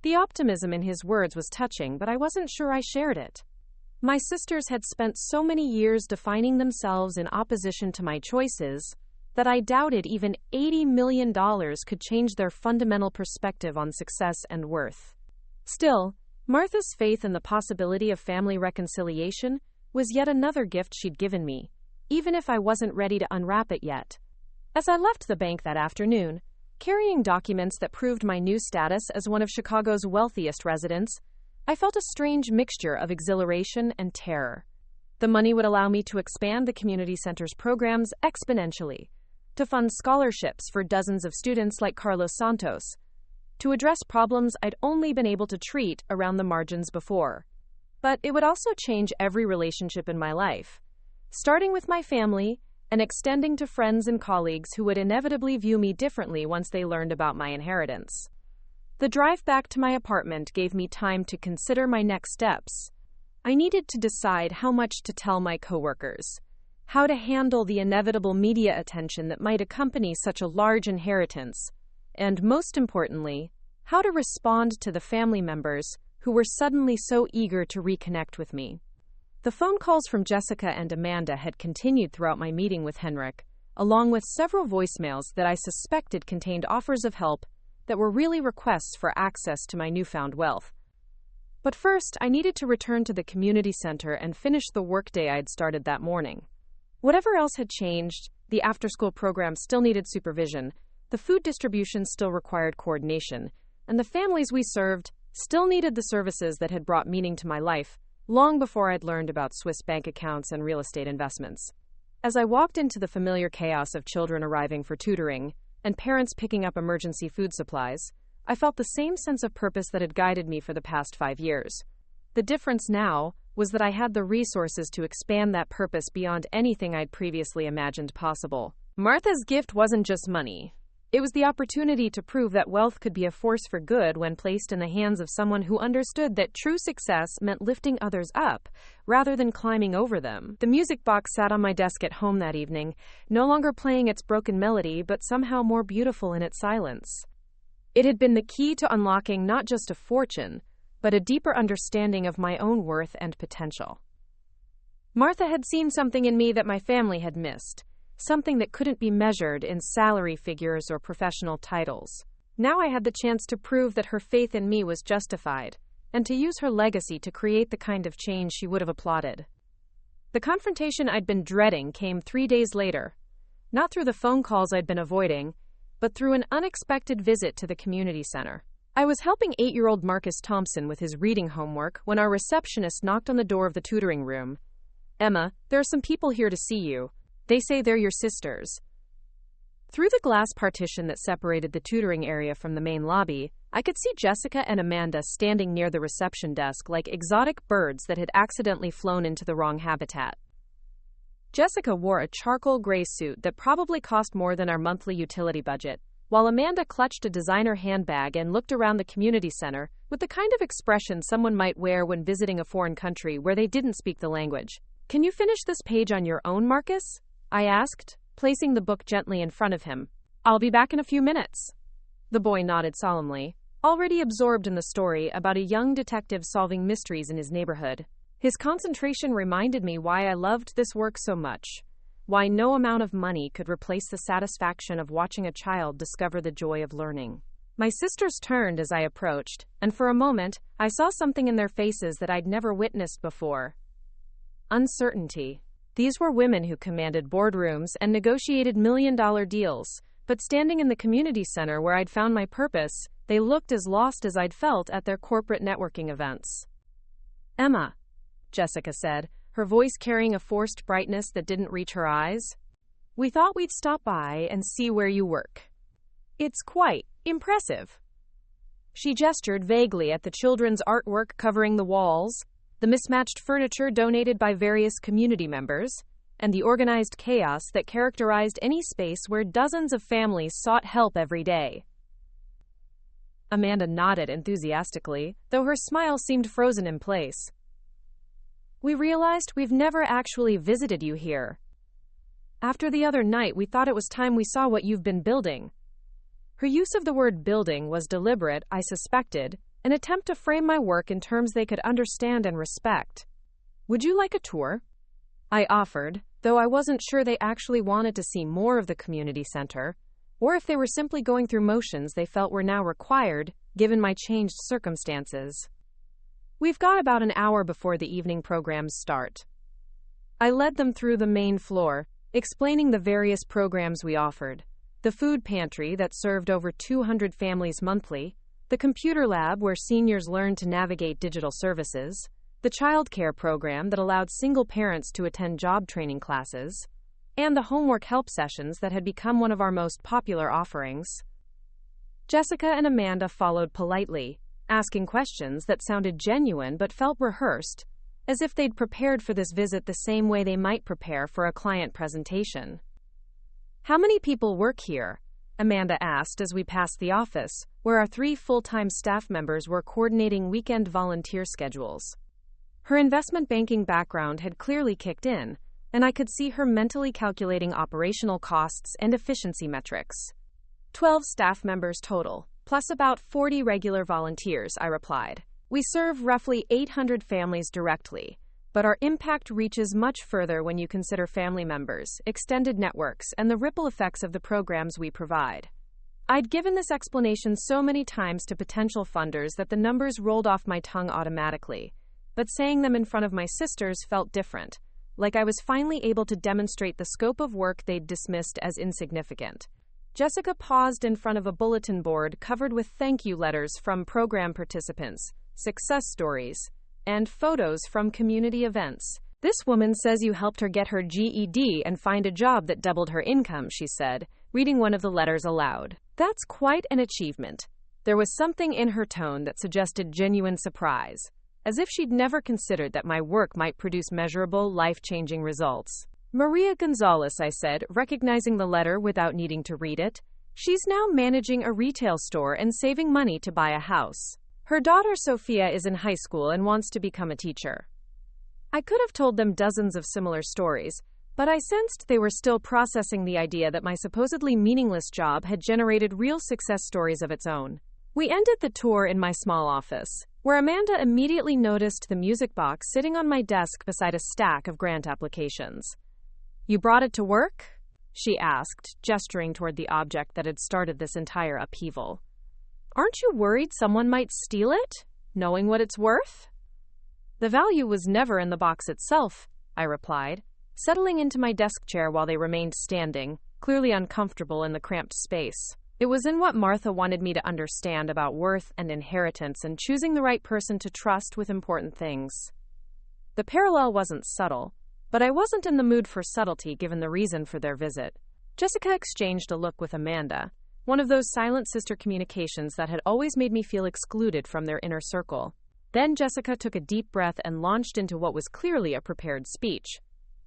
The optimism in his words was touching, but I wasn't sure I shared it. My sisters had spent so many years defining themselves in opposition to my choices that I doubted even $80 million could change their fundamental perspective on success and worth. Still, Martha's faith in the possibility of family reconciliation was yet another gift she'd given me, even if I wasn't ready to unwrap it yet. As I left the bank that afternoon, carrying documents that proved my new status as one of Chicago's wealthiest residents, I felt a strange mixture of exhilaration and terror. The money would allow me to expand the community center's programs exponentially, to fund scholarships for dozens of students like Carlos Santos, to address problems I'd only been able to treat around the margins before. But it would also change every relationship in my life, starting with my family and extending to friends and colleagues who would inevitably view me differently once they learned about my inheritance. The drive back to my apartment gave me time to consider my next steps. I needed to decide how much to tell my coworkers, how to handle the inevitable media attention that might accompany such a large inheritance, and most importantly, how to respond to the family members who were suddenly so eager to reconnect with me. The phone calls from Jessica and Amanda had continued throughout my meeting with Henrik, along with several voicemails that I suspected contained offers of help that were really requests for access to my newfound wealth. But first, I needed to return to the community center and finish the workday I'd started that morning. Whatever else had changed, the after-school program still needed supervision, the food distribution still required coordination, and the families we served still needed the services that had brought meaning to my life, long before I'd learned about Swiss bank accounts and real estate investments. As I walked into the familiar chaos of children arriving for tutoring and parents picking up emergency food supplies, I felt the same sense of purpose that had guided me for the past 5 years. The difference now was that I had the resources to expand that purpose beyond anything I'd previously imagined possible. Martha's gift wasn't just money. It was the opportunity to prove that wealth could be a force for good when placed in the hands of someone who understood that true success meant lifting others up, rather than climbing over them. The music box sat on my desk at home that evening, no longer playing its broken melody, but somehow more beautiful in its silence. It had been the key to unlocking not just a fortune, but a deeper understanding of my own worth and potential. Martha had seen something in me that my family had missed. Something that couldn't be measured in salary figures or professional titles. Now I had the chance to prove that her faith in me was justified, and to use her legacy to create the kind of change she would have applauded. The confrontation I'd been dreading came 3 days later, not through the phone calls I'd been avoiding, but through an unexpected visit to the community center. I was helping 8-year-old Marcus Thompson with his reading homework when our receptionist knocked on the door of the tutoring room. "Emma, there are some people here to see you. They say they're your sisters." Through the glass partition that separated the tutoring area from the main lobby, I could see Jessica and Amanda standing near the reception desk like exotic birds that had accidentally flown into the wrong habitat. Jessica wore a charcoal gray suit that probably cost more than our monthly utility budget, while Amanda clutched a designer handbag and looked around the community center with the kind of expression someone might wear when visiting a foreign country where they didn't speak the language. "Can you finish this page on your own, Marcus?" I asked, placing the book gently in front of him. "I'll be back in a few minutes." The boy nodded solemnly, already absorbed in the story about a young detective solving mysteries in his neighborhood. His concentration reminded me why I loved this work so much, why no amount of money could replace the satisfaction of watching a child discover the joy of learning. My sisters turned as I approached, and for a moment, I saw something in their faces that I'd never witnessed before. Uncertainty. These were women who commanded boardrooms and negotiated million-dollar deals, but standing in the community center where I'd found my purpose, they looked as lost as I'd felt at their corporate networking events. "Emma," Jessica said, her voice carrying a forced brightness that didn't reach her eyes, "we thought we'd stop by and see where you work. It's quite impressive." She gestured vaguely at the children's artwork covering the walls, the mismatched furniture donated by various community members, and the organized chaos that characterized any space where dozens of families sought help every day. Amanda nodded enthusiastically, though her smile seemed frozen in place. "We realized we've never actually visited you here. After the other night, we thought it was time we saw what you've been building." Her use of the word building was deliberate, I suspected, an attempt to frame my work in terms they could understand and respect. "Would you like a tour?" I offered, though I wasn't sure they actually wanted to see more of the community center, or if they were simply going through motions they felt were now required, given my changed circumstances. "We've got about an hour before the evening programs start." I led them through the main floor, explaining the various programs we offered. The food pantry that served over 200 families monthly, the computer lab where seniors learned to navigate digital services, the childcare program that allowed single parents to attend job training classes, and the homework help sessions that had become one of our most popular offerings. Jessica and Amanda followed politely, asking questions that sounded genuine but felt rehearsed, as if they'd prepared for this visit the same way they might prepare for a client presentation. "How many people work here?" Amanda asked as we passed the office, where our 3 full-time staff members were coordinating weekend volunteer schedules. Her investment banking background had clearly kicked in, and I could see her mentally calculating operational costs and efficiency metrics. 12 staff members total, plus about 40 regular volunteers, I replied. "We serve roughly 800 families directly, but our impact reaches much further when you consider family members, extended networks, and the ripple effects of the programs we provide." I'd given this explanation so many times to potential funders that the numbers rolled off my tongue automatically, but saying them in front of my sisters felt different, like I was finally able to demonstrate the scope of work they'd dismissed as insignificant. Jessica paused in front of a bulletin board covered with thank you letters from program participants, success stories, and photos from community events. "This woman says you helped her get her GED and find a job that doubled her income," she said, reading one of the letters aloud. "That's quite an achievement." There was something in her tone that suggested genuine surprise, as if she'd never considered that my work might produce measurable, life-changing results. "Maria Gonzalez," I said, recognizing the letter without needing to read it, She's now managing a retail store and saving money to buy a house. Her daughter Sophia is in high school and wants to become a teacher. I could have told them dozens of similar stories, but I sensed they were still processing the idea that my supposedly meaningless job had generated real success stories of its own. We ended the tour in my small office, where Amanda immediately noticed the music box sitting on my desk beside a stack of grant applications. "You brought it to work?" she asked, gesturing toward the object that had started this entire upheaval. "Aren't you worried someone might steal it, knowing what it's worth?" "The value was never in the box itself," I replied, settling into my desk chair while they remained standing, clearly uncomfortable in the cramped space. It was in what Martha wanted me to understand about worth and inheritance and choosing the right person to trust with important things. The parallel wasn't subtle, but I wasn't in the mood for subtlety given the reason for their visit. Jessica exchanged a look with Amanda, one of those silent sister communications that had always made me feel excluded from their inner circle. Then Jessica took a deep breath and launched into what was clearly a prepared speech.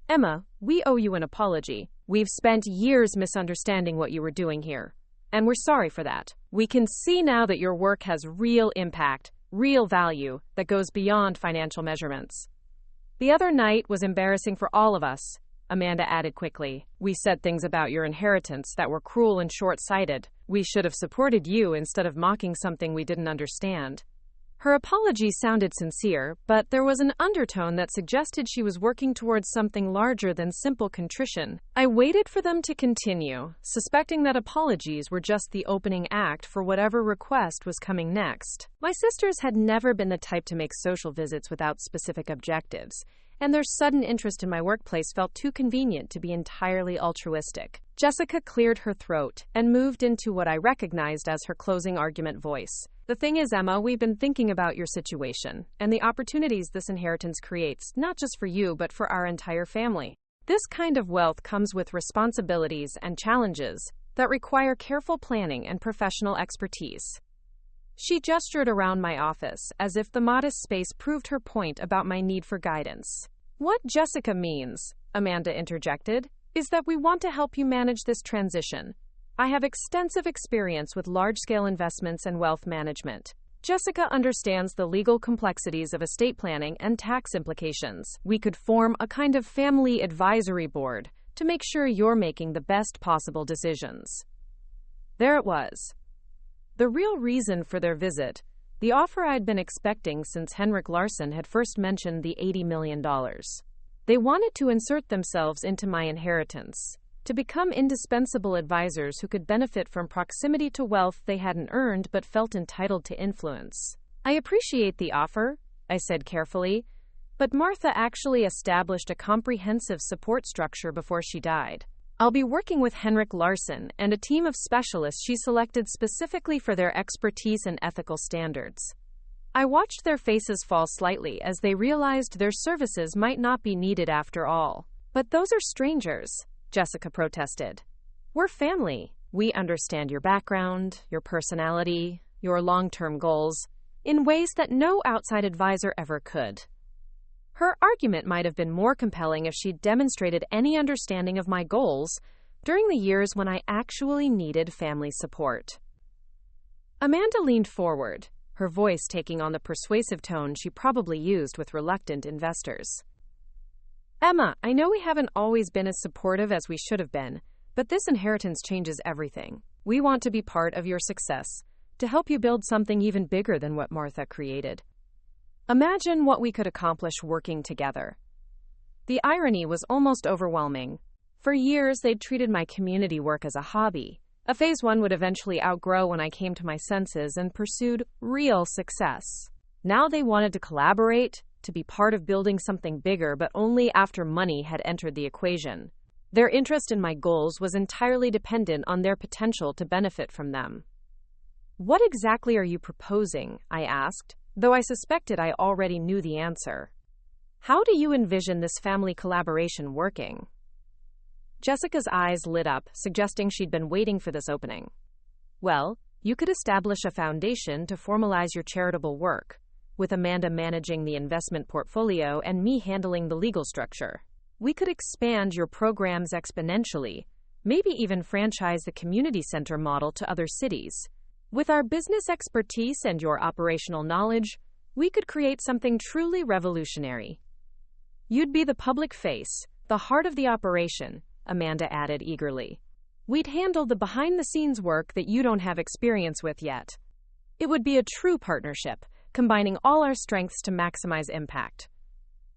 "Emma, we owe you an apology. We've spent years misunderstanding what you were doing here. And we're sorry for that. We can see now that your work has real impact, real value, that goes beyond financial measurements." "The other night was embarrassing for all of us," Amanda added quickly. "We said things about your inheritance that were cruel and short-sighted. We should have supported you instead of mocking something we didn't understand." Her apology sounded sincere, but there was an undertone that suggested she was working towards something larger than simple contrition. I waited for them to continue, suspecting that apologies were just the opening act for whatever request was coming next. My sisters had never been the type to make social visits without specific objectives, and their sudden interest in my workplace felt too convenient to be entirely altruistic. Jessica cleared her throat and moved into what I recognized as her closing argument voice. "The thing is, Emma, we've been thinking about your situation and the opportunities this inheritance creates, not just for you, but for our entire family. This kind of wealth comes with responsibilities and challenges that require careful planning and professional expertise." She gestured around my office, as if the modest space proved her point about my need for guidance. "What Jessica means," Amanda interjected, "is that we want to help you manage this transition. I have extensive experience with large-scale investments and wealth management. Jessica understands the legal complexities of estate planning and tax implications. We could form a kind of family advisory board to make sure you're making the best possible decisions." There it was. The real reason for their visit, the offer I'd been expecting since Henrik Larsen had first mentioned the $80 million. They wanted to insert themselves into my inheritance, to become indispensable advisors who could benefit from proximity to wealth they hadn't earned but felt entitled to influence. "I appreciate the offer," I said carefully, "but Martha actually established a comprehensive support structure before she died. I'll be working with Henrik Larsen and a team of specialists she selected specifically for their expertise and ethical standards." I watched their faces fall slightly as they realized their services might not be needed after all. "But those are strangers," Jessica protested. "We're family. We understand your background, your personality, your long-term goals, in ways that no outside advisor ever could." Her argument might have been more compelling if she'd demonstrated any understanding of my goals during the years when I actually needed family support. Amanda leaned forward, her voice taking on the persuasive tone she probably used with reluctant investors. "Emma, I know we haven't always been as supportive as we should have been, but this inheritance changes everything. We want to be part of your success, to help you build something even bigger than what Martha created. Imagine what we could accomplish working together." The irony was almost overwhelming. For years, they'd treated my community work as a hobby, a phase one would eventually outgrow when I came to my senses and pursued real success. Now they wanted to collaborate, to be part of building something bigger, but only after money had entered the equation. Their interest in my goals was entirely dependent on their potential to benefit from them. "What exactly are you proposing?" I asked, though I suspected I already knew the answer. "How do you envision this family collaboration working?" Jessica's eyes lit up, suggesting she'd been waiting for this opening. "Well, you could establish a foundation to formalize your charitable work, with Amanda managing the investment portfolio and me handling the legal structure. We could expand your programs exponentially, maybe even franchise the community center model to other cities. With our business expertise and your operational knowledge, we could create something truly revolutionary. You'd be the public face, the heart of the operation, Amanda added eagerly. We'd handle the behind-the-scenes work that you don't have experience with yet. It would be a true partnership, combining all our strengths to maximize impact.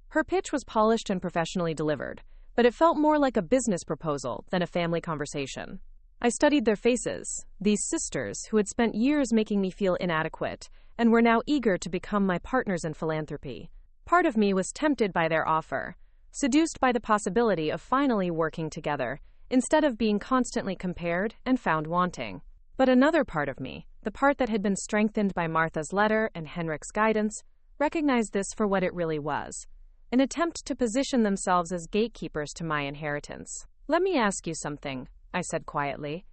Her pitch was polished and professionally delivered, but it felt more like a business proposal than a family conversation. I studied their faces, these sisters who had spent years making me feel inadequate and were now eager to become my partners in philanthropy. Part of me was tempted by their offer, seduced by the possibility of finally working together, instead of being constantly compared and found wanting. But another part of me, the part that had been strengthened by Martha's letter and Henrik's guidance, recognized this for what it really was, an attempt to position themselves as gatekeepers to my inheritance. Let me ask you something, I said quietly.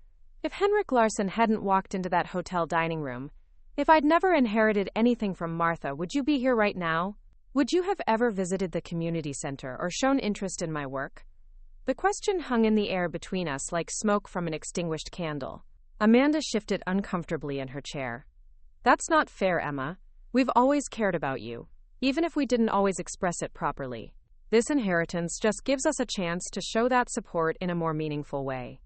If Henrik Larsen hadn't walked into that hotel dining room, if I'd never inherited anything from Martha, would you be here right now? Would you have ever visited the community center or shown interest in my work? The question hung in the air between us like smoke from an extinguished candle. Amanda shifted uncomfortably in her chair. That's not fair, Emma. We've always cared about you, even if we didn't always express it properly. This inheritance just gives us a chance to show that support in a more meaningful way.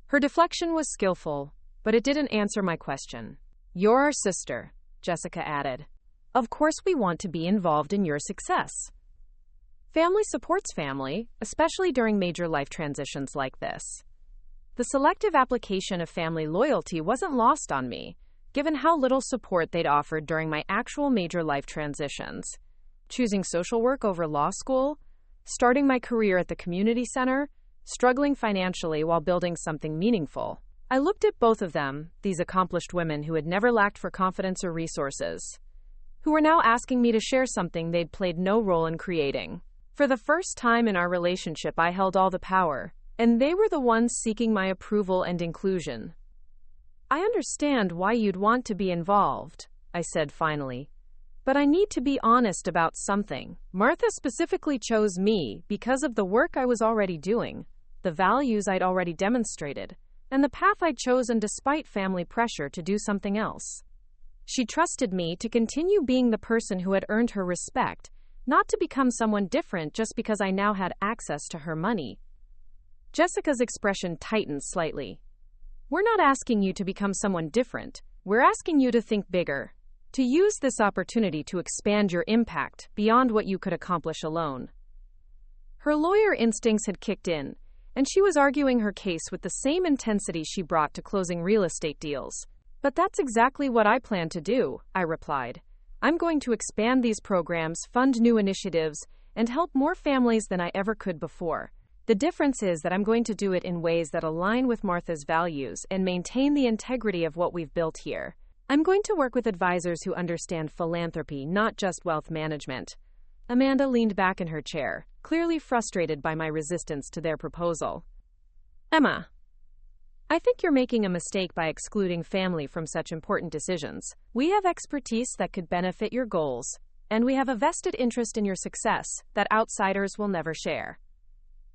Her deflection was skillful, but it didn't answer my question. You're our sister, Jessica added. Of course we want to be involved in your success. Family supports family, especially during major life transitions like this. The selective application of family loyalty wasn't lost on me, given how little support they'd offered during my actual major life transitions. Choosing social work over law school, starting my career at the community center, struggling financially while building something meaningful. I looked at both of them, these accomplished women who had never lacked for confidence or resources, who were now asking me to share something they'd played no role in creating. For the first time in our relationship, I held all the power, and they were the ones seeking my approval and inclusion. I understand why you'd want to be involved, I said finally, but I need to be honest about something. Martha specifically chose me because of the work I was already doing, the values I'd already demonstrated, and the path I'd chosen despite family pressure to do something else. She trusted me to continue being the person who had earned her respect, not to become someone different just because I now had access to her money. Jessica's expression tightened slightly. We're not asking you to become someone different. We're asking you to think bigger, to use this opportunity to expand your impact beyond what you could accomplish alone. Her lawyer instincts had kicked in, and she was arguing her case with the same intensity she brought to closing real estate deals. But that's exactly what I plan to do, I replied. I'm going to expand these programs, fund new initiatives, and help more families than I ever could before. The difference is that I'm going to do it in ways that align with Martha's values and maintain the integrity of what we've built here. I'm going to work with advisors who understand philanthropy, not just wealth management. Amanda leaned back in her chair, clearly frustrated by my resistance to their proposal. Emma, I think you're making a mistake by excluding family from such important decisions. We have expertise that could benefit your goals, and we have a vested interest in your success that outsiders will never share.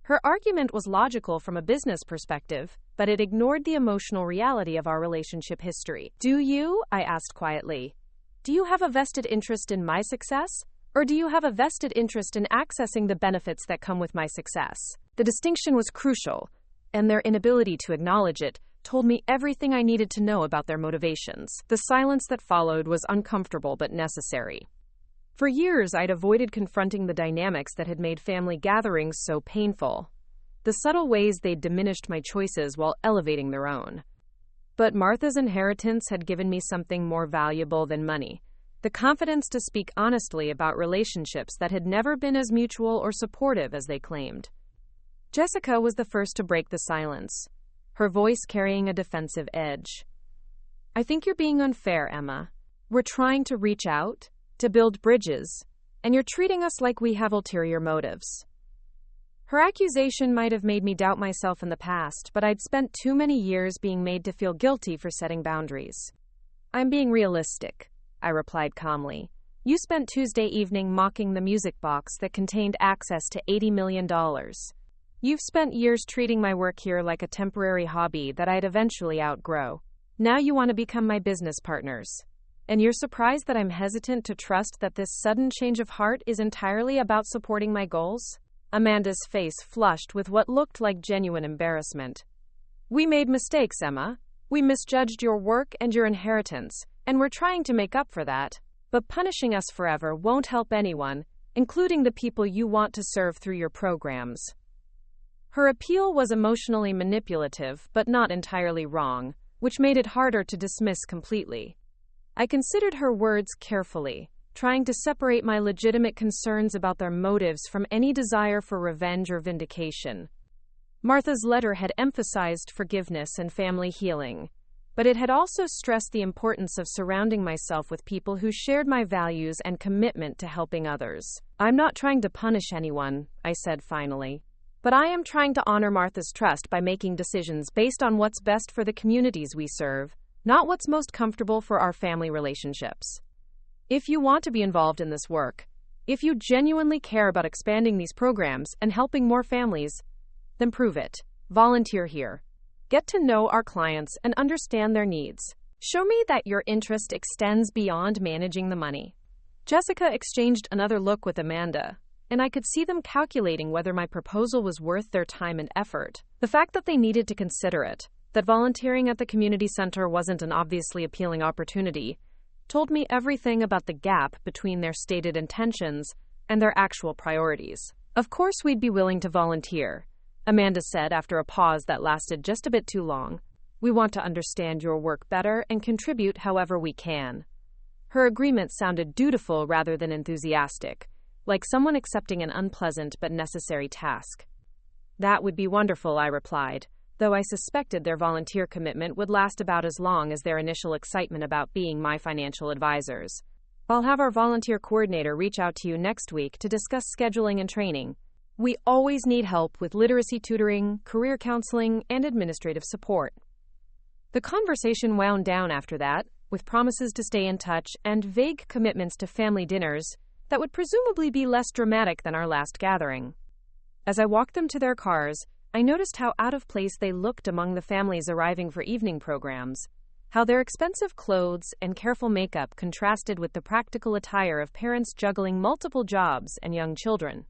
Her argument was logical from a business perspective, but it ignored the emotional reality of our relationship history. Do you? I asked quietly. Do you have a vested interest in my success? Or do you have a vested interest in accessing the benefits that come with my success? The distinction was crucial, and their inability to acknowledge it told me everything I needed to know about their motivations. The silence that followed was uncomfortable but necessary. For years, I'd avoided confronting the dynamics that had made family gatherings so painful, the subtle ways they'd diminished my choices while elevating their own. But Martha's inheritance had given me something more valuable than money, the confidence to speak honestly about relationships that had never been as mutual or supportive as they claimed. Jessica was the first to break the silence, her voice carrying a defensive edge. I think you're being unfair, Emma. We're trying to reach out, to build bridges, and you're treating us like we have ulterior motives. Her accusation might have made me doubt myself in the past, but I'd spent too many years being made to feel guilty for setting boundaries. I'm being realistic, I replied calmly. You spent Tuesday evening mocking the music box that contained access to $80 million. You've spent years treating my work here like a temporary hobby that I'd eventually outgrow. Now you want to become my business partners. And you're surprised that I'm hesitant to trust that this sudden change of heart is entirely about supporting my goals? Amanda's face flushed with what looked like genuine embarrassment. We made mistakes, Emma. We misjudged your work and your inheritance, and we're trying to make up for that. But punishing us forever won't help anyone, including the people you want to serve through your programs. Her appeal was emotionally manipulative, but not entirely wrong, which made it harder to dismiss completely. I considered her words carefully, trying to separate my legitimate concerns about their motives from any desire for revenge or vindication. Martha's letter had emphasized forgiveness and family healing, but it had also stressed the importance of surrounding myself with people who shared my values and commitment to helping others. I'm not trying to punish anyone, I said finally, but I am trying to honor Martha's trust by making decisions based on what's best for the communities we serve, not what's most comfortable for our family relationships. If you want to be involved in this work, if you genuinely care about expanding these programs and helping more families, then prove it. Volunteer here. Get to know our clients and understand their needs. Show me that your interest extends beyond managing the money. Jessica exchanged another look with Amanda, and I could see them calculating whether my proposal was worth their time and effort. The fact that they needed to consider it, that volunteering at the community center wasn't an obviously appealing opportunity, told me everything about the gap between their stated intentions and their actual priorities. Of course we'd be willing to volunteer, Amanda said after a pause that lasted just a bit too long. We want to understand your work better and contribute however we can. Her agreement sounded dutiful rather than enthusiastic, like someone accepting an unpleasant but necessary task. That would be wonderful, I replied, though I suspected their volunteer commitment would last about as long as their initial excitement about being my financial advisors. I'll have our volunteer coordinator reach out to you next week to discuss scheduling and training. We always need help with literacy tutoring, career counseling, and administrative support. The conversation wound down after that, with promises to stay in touch and vague commitments to family dinners that would presumably be less dramatic than our last gathering. As I walked them to their cars, I noticed how out of place they looked among the families arriving for evening programs, how their expensive clothes and careful makeup contrasted with the practical attire of parents juggling multiple jobs and young children.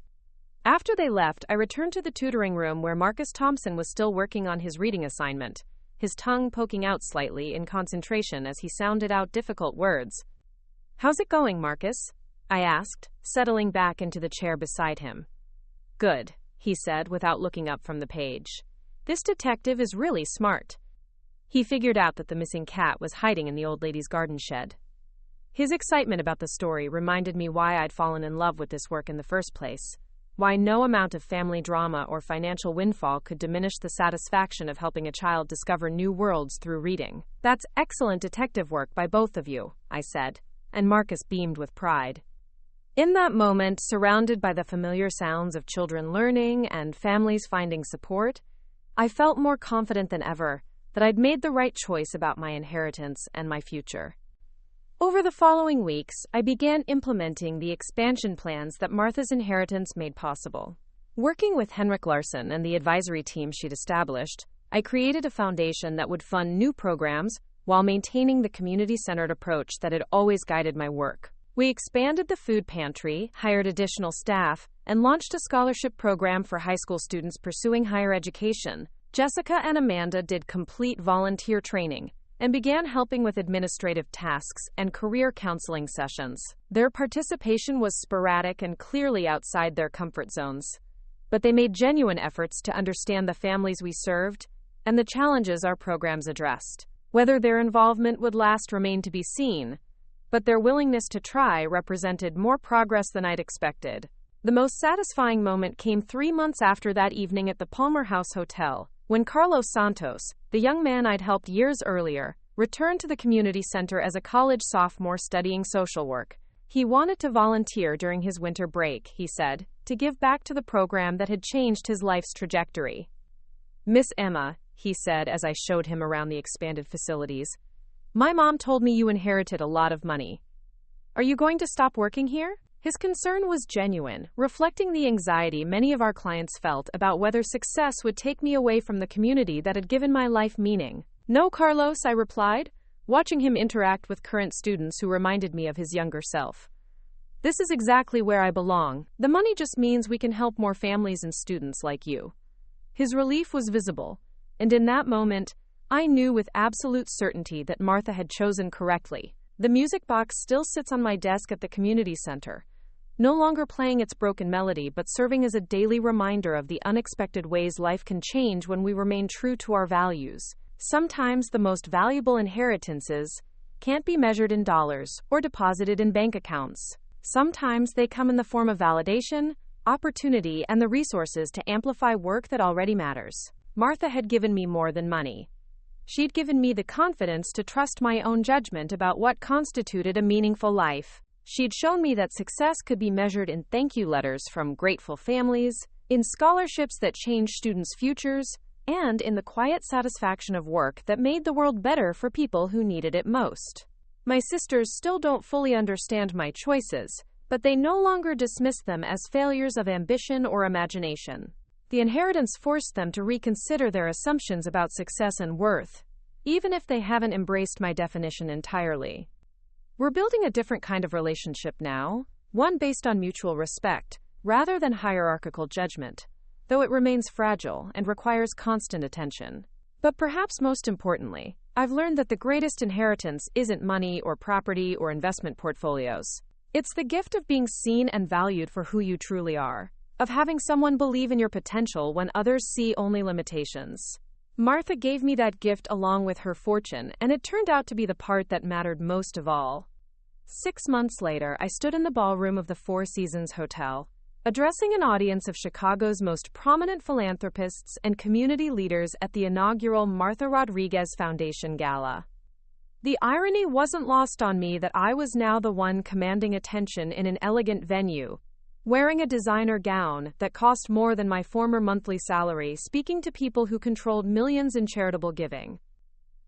After they left, I returned to the tutoring room where Marcus Thompson was still working on his reading assignment, his tongue poking out slightly in concentration as he sounded out difficult words. "How's it going, Marcus?" I asked, settling back into the chair beside him. "Good," he said without looking up from the page. "This detective is really smart. He figured out that the missing cat was hiding in the old lady's garden shed." His excitement about the story reminded me why I'd fallen in love with this work in the first place, why no amount of family drama or financial windfall could diminish the satisfaction of helping a child discover new worlds through reading. "That's excellent detective work by both of you," I said, and Marcus beamed with pride. In that moment, surrounded by the familiar sounds of children learning and families finding support, I felt more confident than ever that I'd made the right choice about my inheritance and my future. Over the following weeks, I began implementing the expansion plans that Martha's inheritance made possible. Working with Henrik Larsen and the advisory team she'd established, I created a foundation that would fund new programs while maintaining the community-centered approach that had always guided my work. We expanded the food pantry, hired additional staff, and launched a scholarship program for high school students pursuing higher education. Jessica and Amanda did complete volunteer training and began helping with administrative tasks and career counseling sessions. Their participation was sporadic and clearly outside their comfort zones, but they made genuine efforts to understand the families we served and the challenges our programs addressed. Whether their involvement would last remained to be seen, but their willingness to try represented more progress than I'd expected. The most satisfying moment came 3 months after that evening at the Palmer House Hotel, when Carlos Santos, the young man I'd helped years earlier, returned to the community center as a college sophomore studying social work. He wanted to volunteer during his winter break, he said, to give back to the program that had changed his life's trajectory. "Miss Emma," he said as I showed him around the expanded facilities, "my mom told me you inherited a lot of money. Are you going to stop working here?" His concern was genuine, reflecting the anxiety many of our clients felt about whether success would take me away from the community that had given my life meaning. "No, Carlos," I replied, watching him interact with current students who reminded me of his younger self. "This is exactly where I belong. The money just means we can help more families and students like you." His relief was visible, and in that moment, I knew with absolute certainty that Martha had chosen correctly. The music box still sits on my desk at the community center, no longer playing its broken melody but serving as a daily reminder of the unexpected ways life can change when we remain true to our values. Sometimes the most valuable inheritances can't be measured in dollars or deposited in bank accounts. Sometimes they come in the form of validation, opportunity, and the resources to amplify work that already matters. Martha had given me more than money. She'd given me the confidence to trust my own judgment about what constituted a meaningful life. She'd shown me that success could be measured in thank you letters from grateful families, in scholarships that changed students' futures, and in the quiet satisfaction of work that made the world better for people who needed it most. My sisters still don't fully understand my choices, but they no longer dismiss them as failures of ambition or imagination. The inheritance forced them to reconsider their assumptions about success and worth, even if they haven't embraced my definition entirely. We're building a different kind of relationship now, one based on mutual respect, rather than hierarchical judgment, though it remains fragile and requires constant attention. But perhaps most importantly, I've learned that the greatest inheritance isn't money or property or investment portfolios. It's the gift of being seen and valued for who you truly are, of having someone believe in your potential when others see only limitations. Martha gave me that gift along with her fortune, and it turned out to be the part that mattered most of all. 6 months later, I stood in the ballroom of the Four Seasons Hotel, addressing an audience of Chicago's most prominent philanthropists and community leaders at the inaugural Martha Rodriguez Foundation Gala. The irony wasn't lost on me that I was now the one commanding attention in an elegant venue, wearing a designer gown that cost more than my former monthly salary, speaking to people who controlled millions in charitable giving.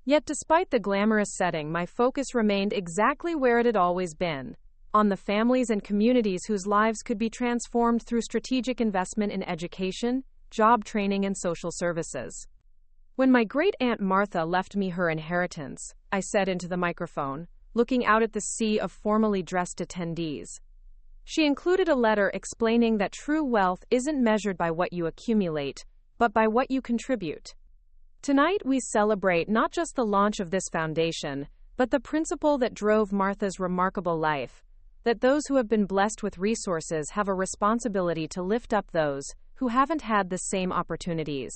Yet despite the glamorous setting, my focus remained exactly where it had always been, on the families and communities whose lives could be transformed through strategic investment in education, job training, and social services. When my great-aunt Martha left me her inheritance, I said into the microphone, looking out at the sea of formally dressed attendees. She included a letter explaining that true wealth isn't measured by what you accumulate, but by what you contribute. Tonight we celebrate not just the launch of this foundation, but the principle that drove Martha's remarkable life, that those who have been blessed with resources have a responsibility to lift up those who haven't had the same opportunities.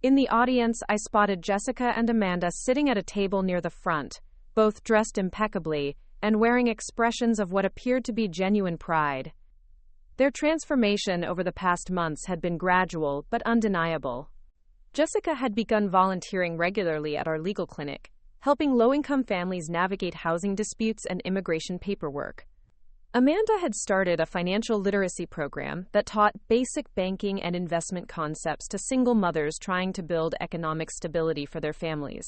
In the audience, I spotted Jessica and Amanda sitting at a table near the front, both dressed impeccably and wearing expressions of what appeared to be genuine pride. Their transformation over the past months had been gradual but undeniable. Jessica had begun volunteering regularly at our legal clinic, helping low-income families navigate housing disputes and immigration paperwork. Amanda had started a financial literacy program that taught basic banking and investment concepts to single mothers trying to build economic stability for their families.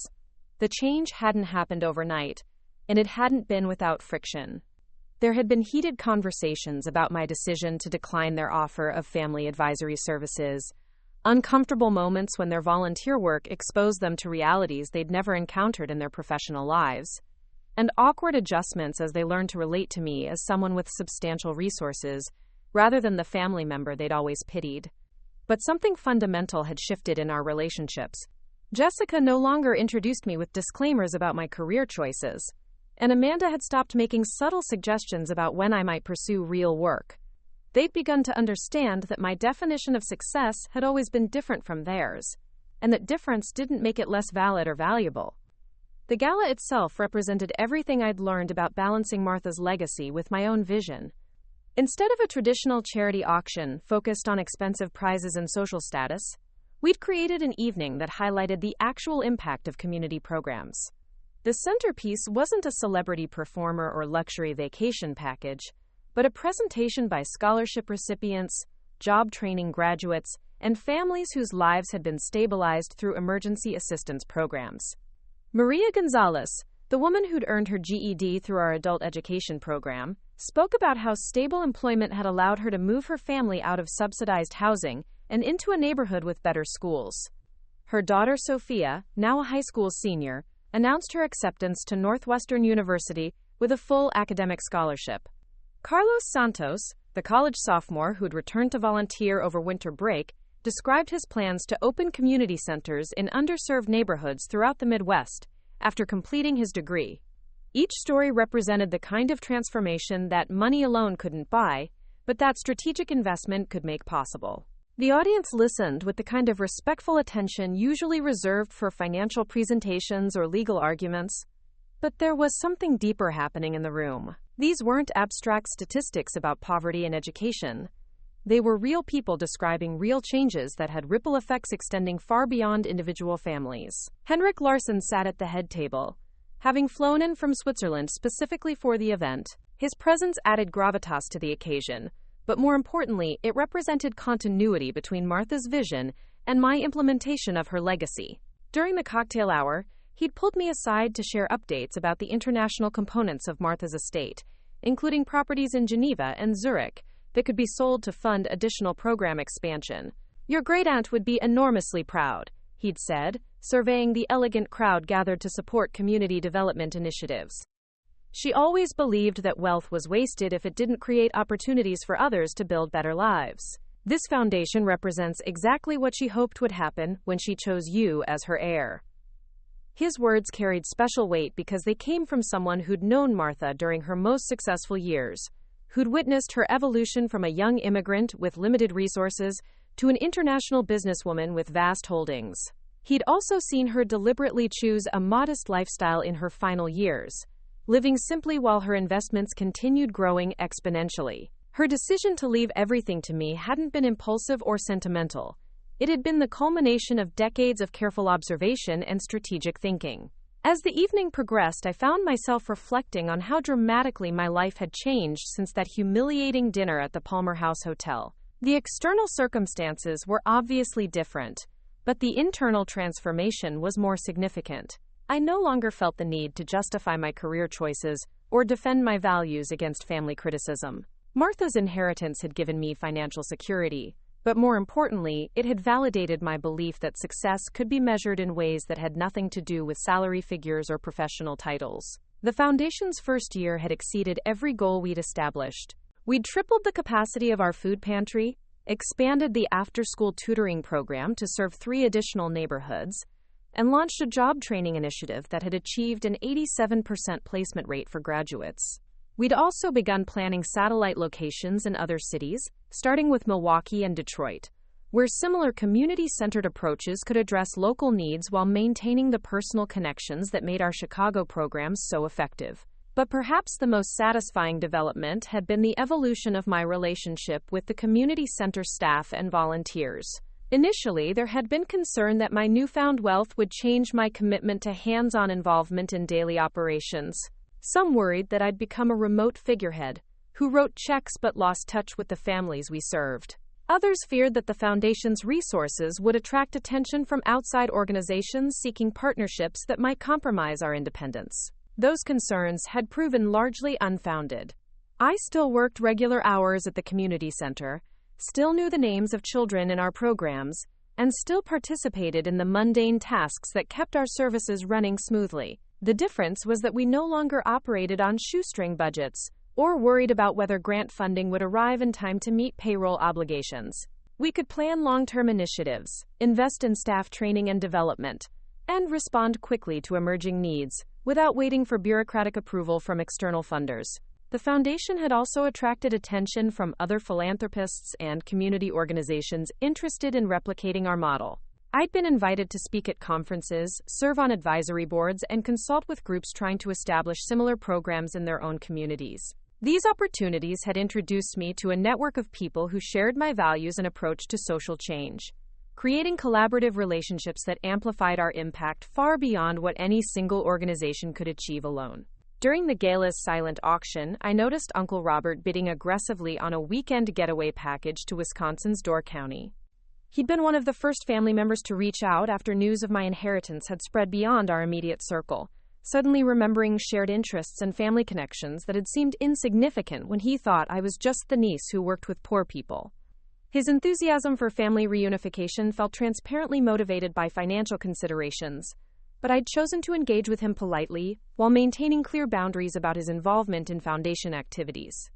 The change hadn't happened overnight, and it hadn't been without friction. There had been heated conversations about my decision to decline their offer of family advisory services, uncomfortable moments when their volunteer work exposed them to realities they'd never encountered in their professional lives, and awkward adjustments as they learned to relate to me as someone with substantial resources, rather than the family member they'd always pitied. But something fundamental had shifted in our relationships. Jessica no longer introduced me with disclaimers about my career choices, and Amanda had stopped making subtle suggestions about when I might pursue real work. They'd begun to understand that my definition of success had always been different from theirs, and that difference didn't make it less valid or valuable. The gala itself represented everything I'd learned about balancing Martha's legacy with my own vision. Instead of a traditional charity auction focused on expensive prizes and social status, we'd created an evening that highlighted the actual impact of community programs. The centerpiece wasn't a celebrity performer or luxury vacation package, but a presentation by scholarship recipients, job training graduates, and families whose lives had been stabilized through emergency assistance programs. Maria Gonzalez, The woman who'd earned her GED through our adult education program spoke about how stable employment had allowed her to move her family out of subsidized housing and into a neighborhood with better schools. Her daughter Sophia, now a high school senior, announced her acceptance to Northwestern University with a full academic scholarship. Carlos Santos, the college sophomore who'd returned to volunteer over winter break, described his plans to open community centers in underserved neighborhoods throughout the Midwest after completing his degree. Each story represented the kind of transformation that money alone couldn't buy, but that strategic investment could make possible. The audience listened with the kind of respectful attention usually reserved for financial presentations or legal arguments, but there was something deeper happening in the room. These weren't abstract statistics about poverty and education. They were real people describing real changes that had ripple effects extending far beyond individual families. Henrik Larsen sat at the head table. Having flown in from Switzerland specifically for the event, his presence added gravitas to the occasion, but more importantly, it represented continuity between Martha's vision and my implementation of her legacy. During the cocktail hour, he'd pulled me aside to share updates about the international components of Martha's estate, including properties in Geneva and Zurich that could be sold to fund additional program expansion. "Your great-aunt would be enormously proud," he'd said, surveying the elegant crowd gathered to support community development initiatives. "She always believed that wealth was wasted if it didn't create opportunities for others to build better lives. This foundation represents exactly what she hoped would happen when she chose you as her heir." His words carried special weight because they came from someone who'd known Martha during her most successful years, who'd witnessed her evolution from a young immigrant with limited resources to an international businesswoman with vast holdings. He'd also seen her deliberately choose a modest lifestyle in her final years, living simply while her investments continued growing exponentially. Her decision to leave everything to me hadn't been impulsive or sentimental. It had been the culmination of decades of careful observation and strategic thinking. As the evening progressed, I found myself reflecting on how dramatically my life had changed since that humiliating dinner at the Palmer House Hotel. The external circumstances were obviously different, but the internal transformation was more significant. I no longer felt the need to justify my career choices or defend my values against family criticism. Martha's inheritance had given me financial security, but more importantly, it had validated my belief that success could be measured in ways that had nothing to do with salary figures or professional titles. The foundation's first year had exceeded every goal we'd established. We'd tripled the capacity of our food pantry, expanded the after-school tutoring program to serve 3 additional neighborhoods, and launched a job training initiative that had achieved an 87% placement rate for graduates. We'd also begun planning satellite locations in other cities, starting with Milwaukee and Detroit, where similar community-centered approaches could address local needs while maintaining the personal connections that made our Chicago programs so effective. But perhaps the most satisfying development had been the evolution of my relationship with the community center staff and volunteers. Initially, there had been concern that my newfound wealth would change my commitment to hands-on involvement in daily operations. Some worried that I'd become a remote figurehead who wrote checks but lost touch with the families we served. Others feared that the foundation's resources would attract attention from outside organizations seeking partnerships that might compromise our independence. Those concerns had proven largely unfounded. I still worked regular hours at the community center, still knew the names of children in our programs, and still participated in the mundane tasks that kept our services running smoothly. The difference was that we no longer operated on shoestring budgets or worried about whether grant funding would arrive in time to meet payroll obligations. We could plan long-term initiatives, invest in staff training and development, and respond quickly to emerging needs without waiting for bureaucratic approval from external funders. The foundation had also attracted attention from other philanthropists and community organizations interested in replicating our model. I'd been invited to speak at conferences, serve on advisory boards, and consult with groups trying to establish similar programs in their own communities. These opportunities had introduced me to a network of people who shared my values and approach to social change, creating collaborative relationships that amplified our impact far beyond what any single organization could achieve alone. During the gala's silent auction, I noticed Uncle Robert bidding aggressively on a weekend getaway package to Wisconsin's Door County. He'd been one of the first family members to reach out after news of my inheritance had spread beyond our immediate circle, suddenly remembering shared interests and family connections that had seemed insignificant when he thought I was just the niece who worked with poor people. His enthusiasm for family reunification felt transparently motivated by financial considerations, but I'd chosen to engage with him politely while maintaining clear boundaries about his involvement in foundation activities.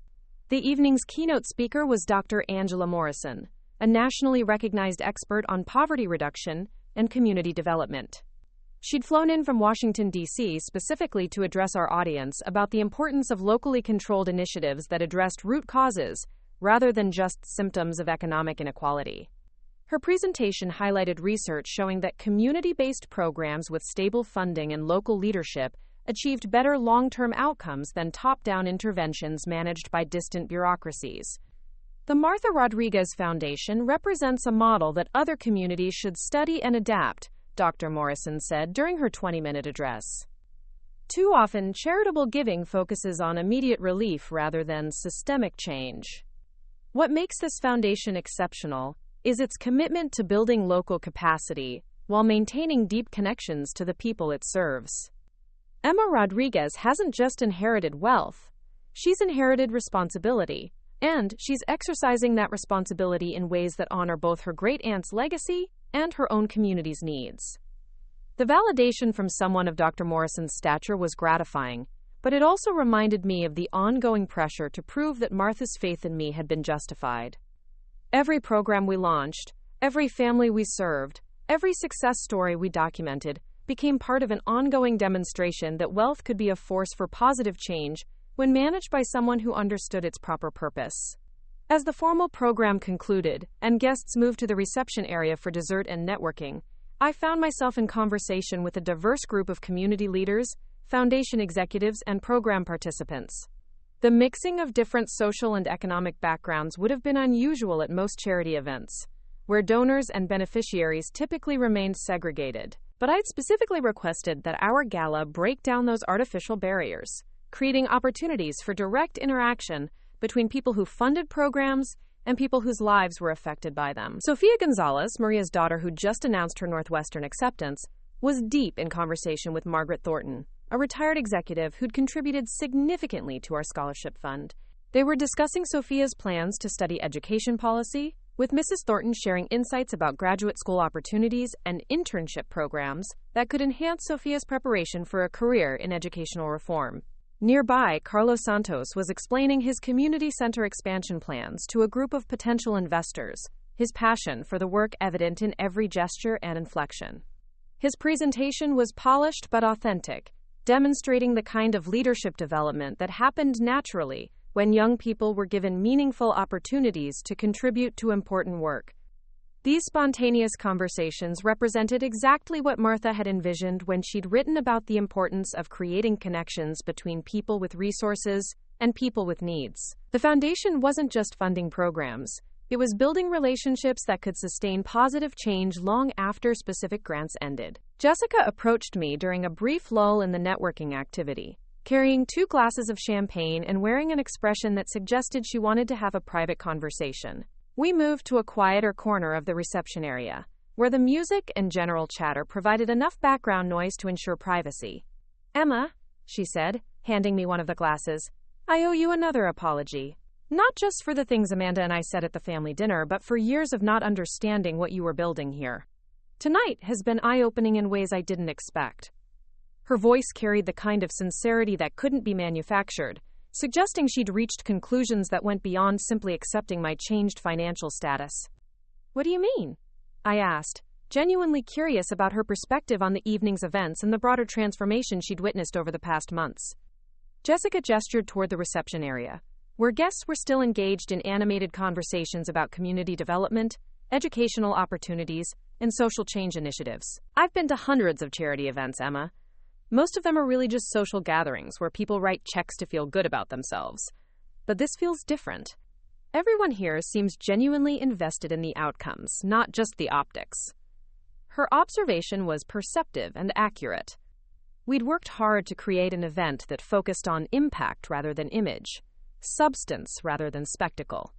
The evening's keynote speaker was Dr. Angela Morrison, a nationally recognized expert on poverty reduction and community development. She'd flown in from Washington, D.C. specifically to address our audience about the importance of locally controlled initiatives that addressed root causes rather than just symptoms of economic inequality. Her presentation highlighted research showing that community-based programs with stable funding and local leadership achieved better long-term outcomes than top-down interventions managed by distant bureaucracies. The Martha Rodriguez Foundation represents a model that other communities should study and adapt, Dr. Morrison said during her 20-minute address. Too often, charitable giving focuses on immediate relief rather than systemic change. What makes this foundation exceptional is its commitment to building local capacity while maintaining deep connections to the people it serves. Emma Rodriguez hasn't just inherited wealth, she's inherited responsibility, and she's exercising that responsibility in ways that honor both her great-aunt's legacy and her own community's needs. The validation from someone of Dr. Morrison's stature was gratifying, but it also reminded me of the ongoing pressure to prove that Martha's faith in me had been justified. Every program we launched, every family we served, every success story we documented became part of an ongoing demonstration that wealth could be a force for positive change when managed by someone who understood its proper purpose. As the formal program concluded and guests moved to the reception area for dessert and networking, I found myself in conversation with a diverse group of community leaders, foundation executives, and program participants. The mixing of different social and economic backgrounds would have been unusual at most charity events, where donors and beneficiaries typically remained segregated. But I'd specifically requested that our gala break down those artificial barriers, creating opportunities for direct interaction between people who funded programs and people whose lives were affected by them. Sofia Gonzalez, Maria's daughter who just announced her Northwestern acceptance, was deep in conversation with Margaret Thornton, a retired executive who'd contributed significantly to our scholarship fund. They were discussing Sophia's plans to study education policy, with Mrs. Thornton sharing insights about graduate school opportunities and internship programs that could enhance Sophia's preparation for a career in educational reform. Nearby, Carlos Santos was explaining his community center expansion plans to a group of potential investors, his passion for the work evident in every gesture and inflection. His presentation was polished but authentic, demonstrating the kind of leadership development that happened naturally when young people were given meaningful opportunities to contribute to important work. These spontaneous conversations represented exactly what Martha had envisioned when she'd written about the importance of creating connections between people with resources and people with needs. The foundation wasn't just funding programs, it was building relationships that could sustain positive change long after specific grants ended. Jessica approached me during a brief lull in the networking activity, carrying 2 glasses of champagne and wearing an expression that suggested she wanted to have a private conversation. We moved to a quieter corner of the reception area, where the music and general chatter provided enough background noise to ensure privacy. "Emma," she said, handing me one of the glasses, "I owe you another apology. Not just for the things Amanda and I said at the family dinner, but for years of not understanding what you were building here. Tonight has been eye-opening in ways I didn't expect." Her voice carried the kind of sincerity that couldn't be manufactured, suggesting she'd reached conclusions that went beyond simply accepting my changed financial status. "What do you mean?" I asked, genuinely curious about her perspective on the evening's events and the broader transformation she'd witnessed over the past months. Jessica gestured toward the reception area, where guests were still engaged in animated conversations about community development, educational opportunities, and social change initiatives. "I've been to hundreds of charity events, Emma. Most of them are really just social gatherings where people write checks to feel good about themselves. But this feels different. Everyone here seems genuinely invested in the outcomes, not just the optics." Her observation was perceptive and accurate. We'd worked hard to create an event that focused on impact rather than image, substance rather than spectacle.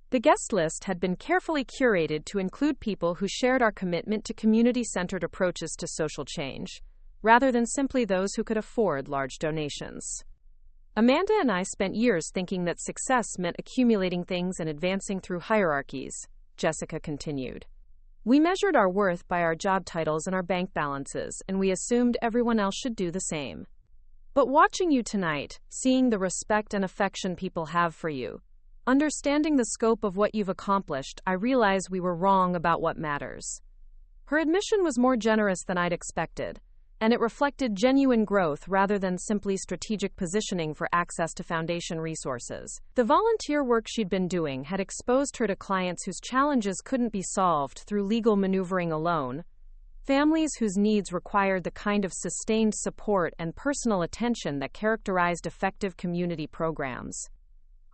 The guest list had been carefully curated to include people who shared our commitment to community-centered approaches to social change, rather than simply those who could afford large donations. Amanda and I spent years thinking that success meant accumulating things and advancing through hierarchies, Jessica continued. We measured our worth by our job titles and our bank balances, and we assumed everyone else should do the same. But watching you tonight, seeing the respect and affection people have for you, understanding the scope of what you've accomplished, I realize we were wrong about what matters. Her admission was more generous than I'd expected, and it reflected genuine growth rather than simply strategic positioning for access to foundation resources. The volunteer work she'd been doing had exposed her to clients whose challenges couldn't be solved through legal maneuvering alone, families whose needs required the kind of sustained support and personal attention that characterized effective community programs.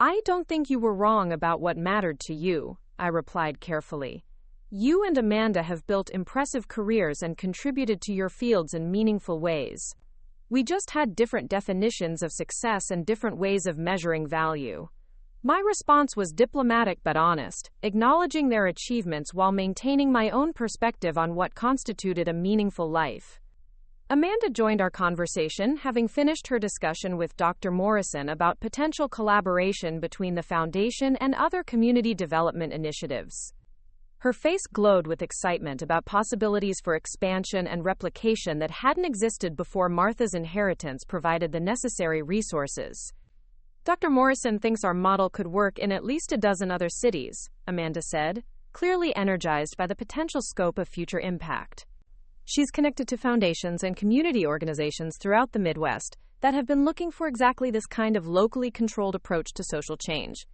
I don't think you were wrong about what mattered to you, I replied carefully. You and Amanda have built impressive careers and contributed to your fields in meaningful ways. We just had different definitions of success and different ways of measuring value. My response was diplomatic but honest, acknowledging their achievements while maintaining my own perspective on what constituted a meaningful life. Amanda joined our conversation, having finished her discussion with Dr. Morrison about potential collaboration between the foundation and other community development initiatives. Her face glowed with excitement about possibilities for expansion and replication that hadn't existed before Martha's inheritance provided the necessary resources. Dr. Morrison thinks our model could work in at least a dozen other cities, Amanda said, clearly energized by the potential scope of future impact. She's connected to foundations and community organizations throughout the Midwest that have been looking for exactly this kind of locally controlled approach to social change.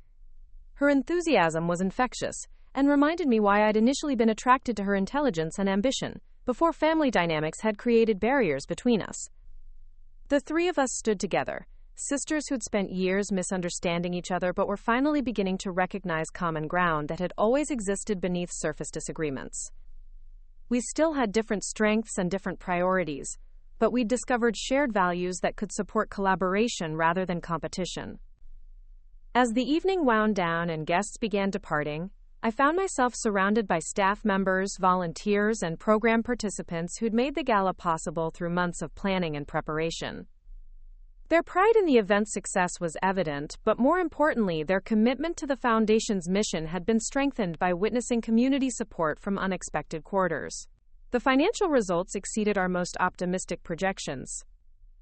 Her enthusiasm was infectious, and reminded me why I'd initially been attracted to her intelligence and ambition, before family dynamics had created barriers between us. The three of us stood together, sisters who'd spent years misunderstanding each other but were finally beginning to recognize common ground that had always existed beneath surface disagreements. We still had different strengths and different priorities, but we'd discovered shared values that could support collaboration rather than competition. As the evening wound down and guests began departing, I found myself surrounded by staff members, volunteers, and program participants who'd made the gala possible through months of planning and preparation. Their pride in the event's success was evident, but more importantly, their commitment to the Foundation's mission had been strengthened by witnessing community support from unexpected quarters. The financial results exceeded our most optimistic projections.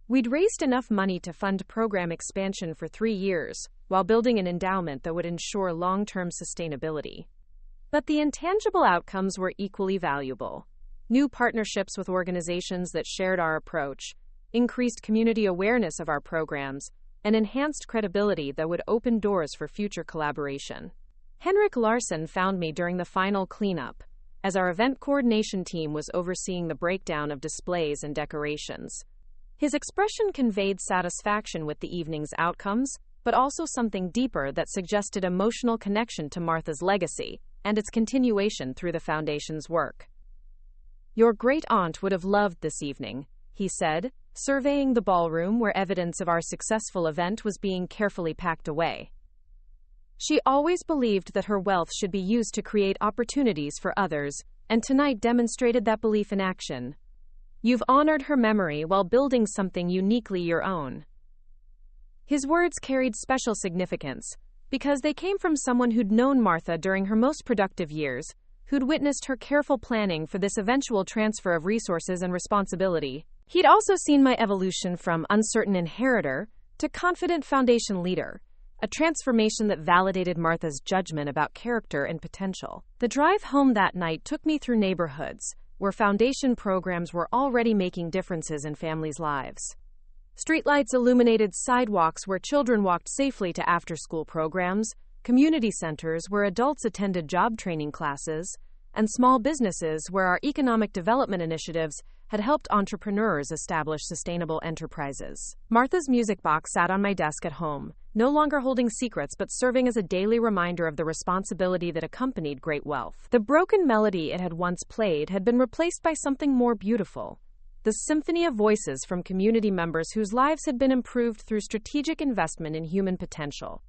We'd raised enough money to fund program expansion for 3 years, while building an endowment that would ensure long-term sustainability. But the intangible outcomes were equally valuable. New partnerships with organizations that shared our approach, increased community awareness of our programs, and enhanced credibility that would open doors for future collaboration. Henrik Larsen found me during the final cleanup, as our event coordination team was overseeing the breakdown of displays and decorations. His expression conveyed satisfaction with the evening's outcomes, but also something deeper that suggested emotional connection to Martha's legacy and its continuation through the Foundation's work. Your great-aunt would have loved this evening, he said, surveying the ballroom where evidence of our successful event was being carefully packed away. She always believed that her wealth should be used to create opportunities for others, and tonight demonstrated that belief in action. You've honored her memory while building something uniquely your own. His words carried special significance, because they came from someone who'd known Martha during her most productive years, who'd witnessed her careful planning for this eventual transfer of resources and responsibility. He'd also seen my evolution from uncertain inheritor to confident foundation leader, a transformation that validated Martha's judgment about character and potential. The drive home that night took me through neighborhoods where foundation programs were already making differences in families' lives. Streetlights illuminated sidewalks where children walked safely to after-school programs, community centers where adults attended job training classes, and small businesses where our economic development initiatives had helped entrepreneurs establish sustainable enterprises. Martha's music box sat on my desk at home, no longer holding secrets but serving as a daily reminder of the responsibility that accompanied great wealth. The broken melody it had once played had been replaced by something more beautiful. The symphony of voices from community members whose lives had been improved through strategic investment in human potential.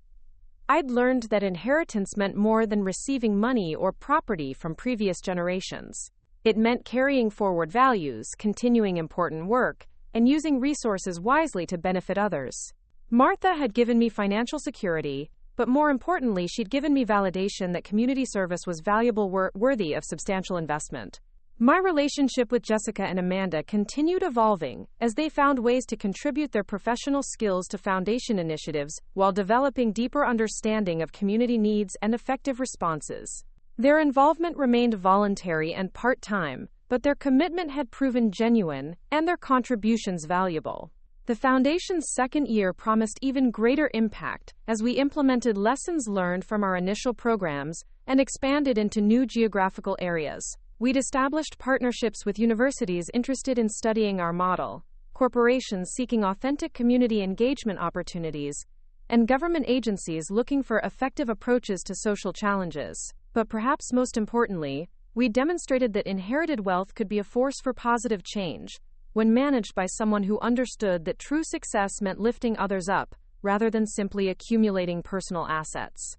I'd learned that inheritance meant more than receiving money or property from previous generations. It meant carrying forward values, continuing important work, and using resources wisely to benefit others. Martha had given me financial security, but more importantly, she'd given me validation that community service was valuable, worthy of substantial investment. My relationship with Jessica and Amanda continued evolving as they found ways to contribute their professional skills to foundation initiatives while developing deeper understanding of community needs and effective responses. Their involvement remained voluntary and part-time, but their commitment had proven genuine and their contributions valuable. The Foundation's second year promised even greater impact as we implemented lessons learned from our initial programs and expanded into new geographical areas. We'd established partnerships with universities interested in studying our model, corporations seeking authentic community engagement opportunities, and government agencies looking for effective approaches to social challenges. But perhaps most importantly, we demonstrated that inherited wealth could be a force for positive change when managed by someone who understood that true success meant lifting others up, rather than simply accumulating personal assets.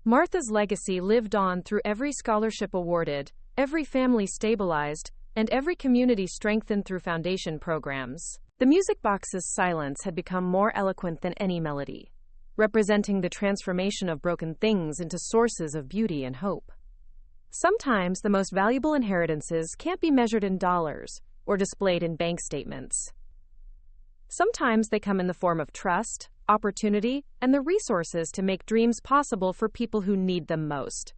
Martha's legacy lived on through every scholarship awarded, every family stabilized, and every community strengthened through foundation programs. The music box's silence had become more eloquent than any melody, representing the transformation of broken things into sources of beauty and hope. Sometimes the most valuable inheritances can't be measured in dollars or displayed in bank statements. Sometimes they come in the form of trust, opportunity, and the resources to make dreams possible for people who need them most.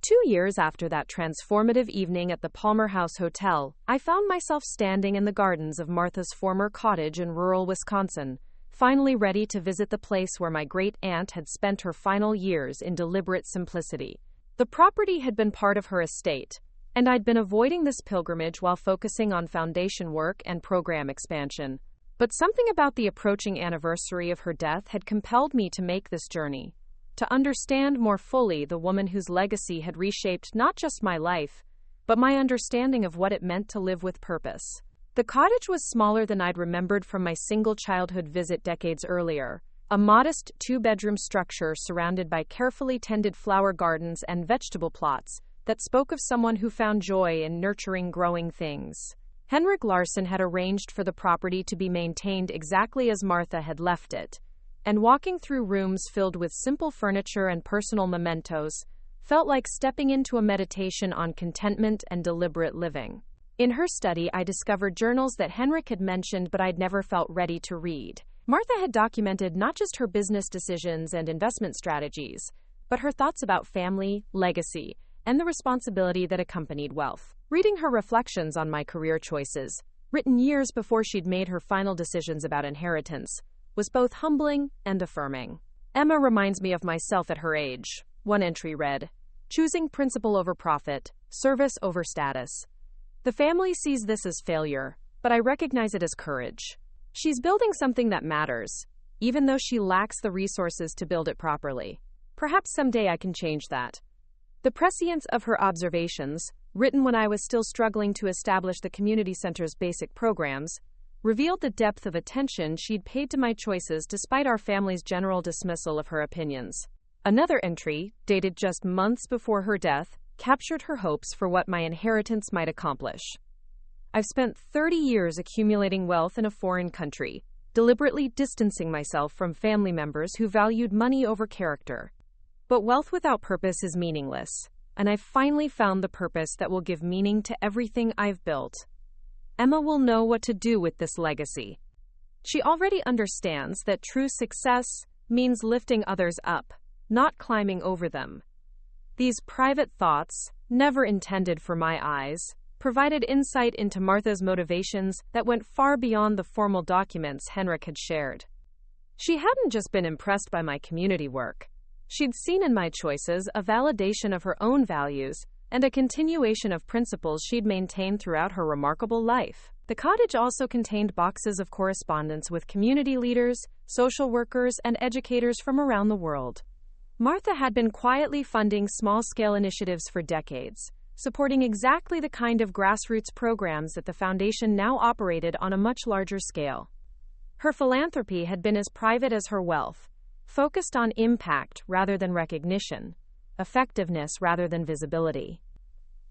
2 years after that transformative evening at the Palmer House Hotel, I found myself standing in the gardens of Martha's former cottage in rural Wisconsin, finally ready to visit the place where my great-aunt had spent her final years in deliberate simplicity. The property had been part of her estate, and I'd been avoiding this pilgrimage while focusing on foundation work and program expansion. But something about the approaching anniversary of her death had compelled me to make this journey, to understand more fully the woman whose legacy had reshaped not just my life, but my understanding of what it meant to live with purpose. The cottage was smaller than I'd remembered from my single childhood visit decades earlier, a modest 2-bedroom structure surrounded by carefully tended flower gardens and vegetable plots that spoke of someone who found joy in nurturing growing things. Henrik Larsen had arranged for the property to be maintained exactly as Martha had left it, and walking through rooms filled with simple furniture and personal mementos felt like stepping into a meditation on contentment and deliberate living. In her study, I discovered journals that Henrik had mentioned but I'd never felt ready to read. Martha had documented not just her business decisions and investment strategies, but her thoughts about family, legacy, and the responsibility that accompanied wealth. Reading her reflections on my career choices, written years before she'd made her final decisions about inheritance, was both humbling and affirming. Emma reminds me of myself at her age, one entry read, choosing principle over profit, service over status. The family sees this as failure, but I recognize it as courage. She's building something that matters, even though she lacks the resources to build it properly. Perhaps someday I can change that. The prescience of her observations, written when I was still struggling to establish the community center's basic programs, revealed the depth of attention she'd paid to my choices despite our family's general dismissal of her opinions. Another entry, dated just months before her death, captured her hopes for what my inheritance might accomplish. I've spent 30 years accumulating wealth in a foreign country, deliberately distancing myself from family members who valued money over character. But wealth without purpose is meaningless, and I've finally found the purpose that will give meaning to everything I've built. Emma will know what to do with this legacy. She already understands that true success means lifting others up, not climbing over them. These private thoughts, never intended for my eyes, provided insight into Martha's motivations that went far beyond the formal documents Henrik had shared. She hadn't just been impressed by my community work. She'd seen in my choices a validation of her own values and a continuation of principles she'd maintained throughout her remarkable life. The cottage also contained boxes of correspondence with community leaders, social workers, and educators from around the world. Martha had been quietly funding small-scale initiatives for decades, supporting exactly the kind of grassroots programs that the foundation now operated on a much larger scale. Her philanthropy had been as private as her wealth, focused on impact rather than recognition, effectiveness rather than visibility.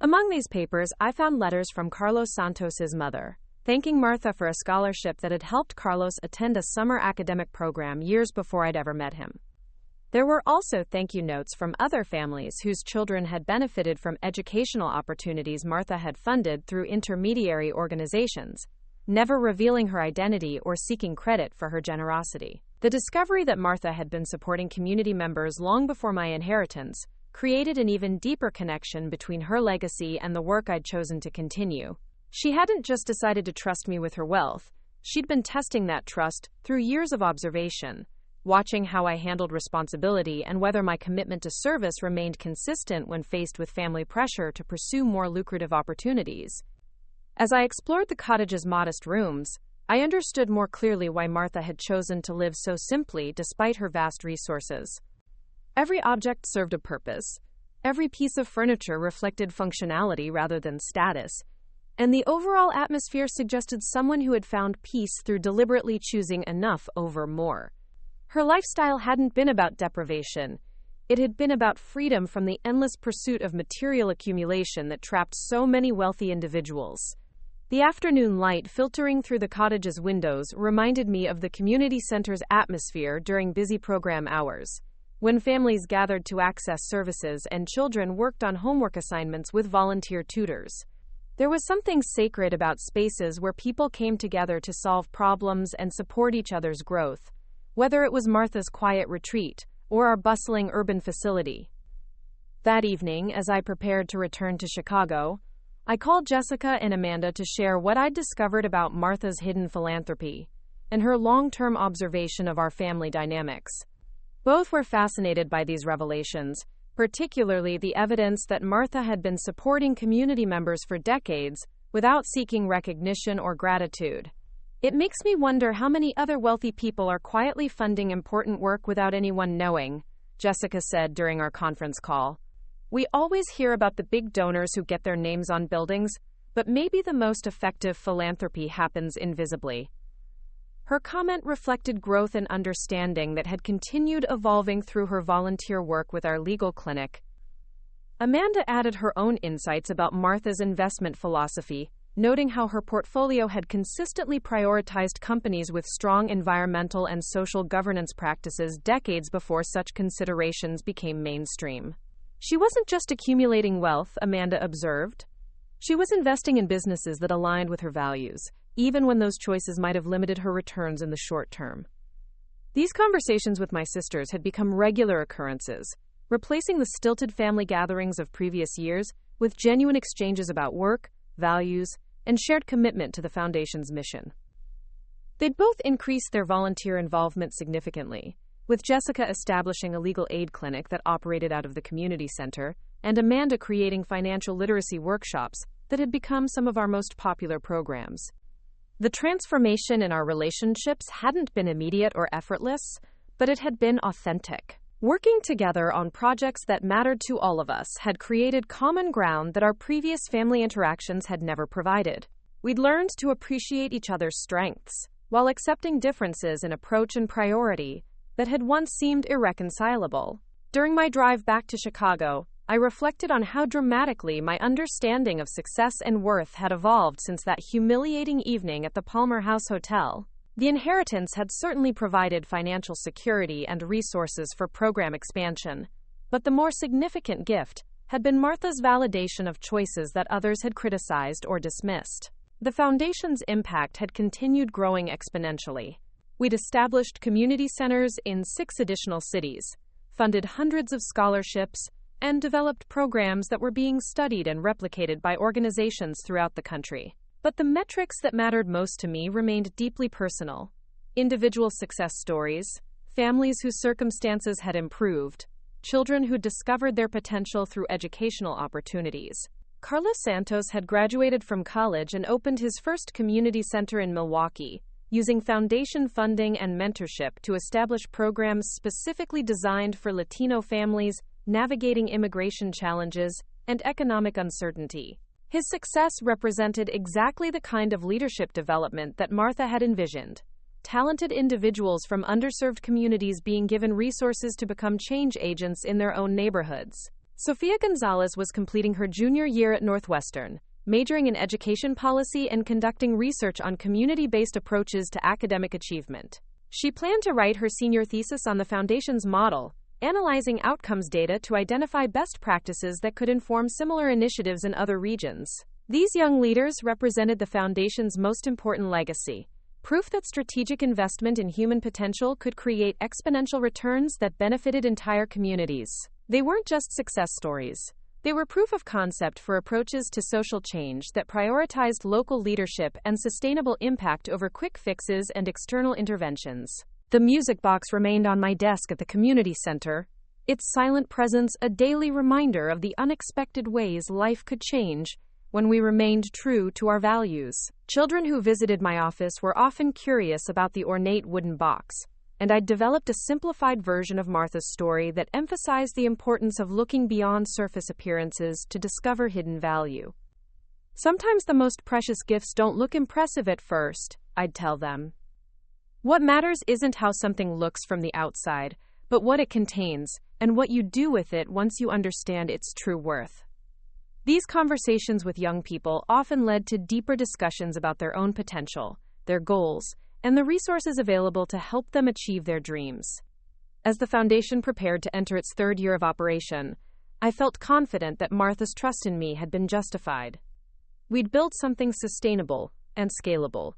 Among these papers, I found letters from Carlos Santos's mother, thanking Martha for a scholarship that had helped Carlos attend a summer academic program years before I'd ever met him. There were also thank you notes from other families whose children had benefited from educational opportunities Martha had funded through intermediary organizations, never revealing her identity or seeking credit for her generosity. The discovery that Martha had been supporting community members long before my inheritance created an even deeper connection between her legacy and the work I'd chosen to continue. She hadn't just decided to trust me with her wealth, she'd been testing that trust through years of observation, watching how I handled responsibility and whether my commitment to service remained consistent when faced with family pressure to pursue more lucrative opportunities. As I explored the cottage's modest rooms, I understood more clearly why Martha had chosen to live so simply despite her vast resources. Every object served a purpose, every piece of furniture reflected functionality rather than status, and the overall atmosphere suggested someone who had found peace through deliberately choosing enough over more. Her lifestyle hadn't been about deprivation. It had been about freedom from the endless pursuit of material accumulation that trapped so many wealthy individuals. The afternoon light filtering through the cottage's windows reminded me of the community center's atmosphere during busy program hours, when families gathered to access services and children worked on homework assignments with volunteer tutors. There was something sacred about spaces where people came together to solve problems and support each other's growth, whether it was Martha's quiet retreat or our bustling urban facility. That evening, as I prepared to return to Chicago, I called Jessica and Amanda to share what I'd discovered about Martha's hidden philanthropy and her long-term observation of our family dynamics. Both were fascinated by these revelations, particularly the evidence that Martha had been supporting community members for decades without seeking recognition or gratitude. It makes me wonder how many other wealthy people are quietly funding important work without anyone knowing, Jessica said during our conference call. We always hear about the big donors who get their names on buildings, but maybe the most effective philanthropy happens invisibly. Her comment reflected growth and understanding that had continued evolving through her volunteer work with our legal clinic. Amanda added her own insights about Martha's investment philosophy, noting how her portfolio had consistently prioritized companies with strong environmental and social governance practices decades before such considerations became mainstream. She wasn't just accumulating wealth, Amanda observed. She was investing in businesses that aligned with her values, even when those choices might have limited her returns in the short term. These conversations with my sisters had become regular occurrences, replacing the stilted family gatherings of previous years with genuine exchanges about work, values, and shared commitment to the Foundation's mission. They'd both increased their volunteer involvement significantly, with Jessica establishing a legal aid clinic that operated out of the community center, and Amanda creating financial literacy workshops that had become some of our most popular programs. The transformation in our relationships hadn't been immediate or effortless, but it had been authentic. Working together on projects that mattered to all of us had created common ground that our previous family interactions had never provided. We'd learned to appreciate each other's strengths, while accepting differences in approach and priority that had once seemed irreconcilable. During my drive back to Chicago, I reflected on how dramatically my understanding of success and worth had evolved since that humiliating evening at the Palmer House Hotel. The inheritance had certainly provided financial security and resources for program expansion, but the more significant gift had been Martha's validation of choices that others had criticized or dismissed. The Foundation's impact had continued growing exponentially. We'd established community centers in 6 additional cities, funded hundreds of scholarships, and developed programs that were being studied and replicated by organizations throughout the country. But the metrics that mattered most to me remained deeply personal. Individual success stories, families whose circumstances had improved, children who discovered their potential through educational opportunities. Carlos Santos had graduated from college and opened his first community center in Milwaukee, using foundation funding and mentorship to establish programs specifically designed for Latino families navigating immigration challenges and economic uncertainty. His success represented exactly the kind of leadership development that Martha had envisioned. Talented individuals from underserved communities being given resources to become change agents in their own neighborhoods. Sofia Gonzalez was completing her junior year at Northwestern, majoring in education policy and conducting research on community-based approaches to academic achievement. She planned to write her senior thesis on the Foundation's model, analyzing outcomes data to identify best practices that could inform similar initiatives in other regions. These young leaders represented the Foundation's most important legacy, proof that strategic investment in human potential could create exponential returns that benefited entire communities. They weren't just success stories. They were proof of concept for approaches to social change that prioritized local leadership and sustainable impact over quick fixes and external interventions. The music box remained on my desk at the community center, its silent presence a daily reminder of the unexpected ways life could change when we remained true to our values. Children who visited my office were often curious about the ornate wooden box, and I'd developed a simplified version of Martha's story that emphasized the importance of looking beyond surface appearances to discover hidden value. Sometimes the most precious gifts don't look impressive at first, I'd tell them. What matters isn't how something looks from the outside, but what it contains, and what you do with it once you understand its true worth. These conversations with young people often led to deeper discussions about their own potential, their goals, and the resources available to help them achieve their dreams. As the Foundation prepared to enter its third year of operation, I felt confident that Martha's trust in me had been justified. We'd built something sustainable and scalable,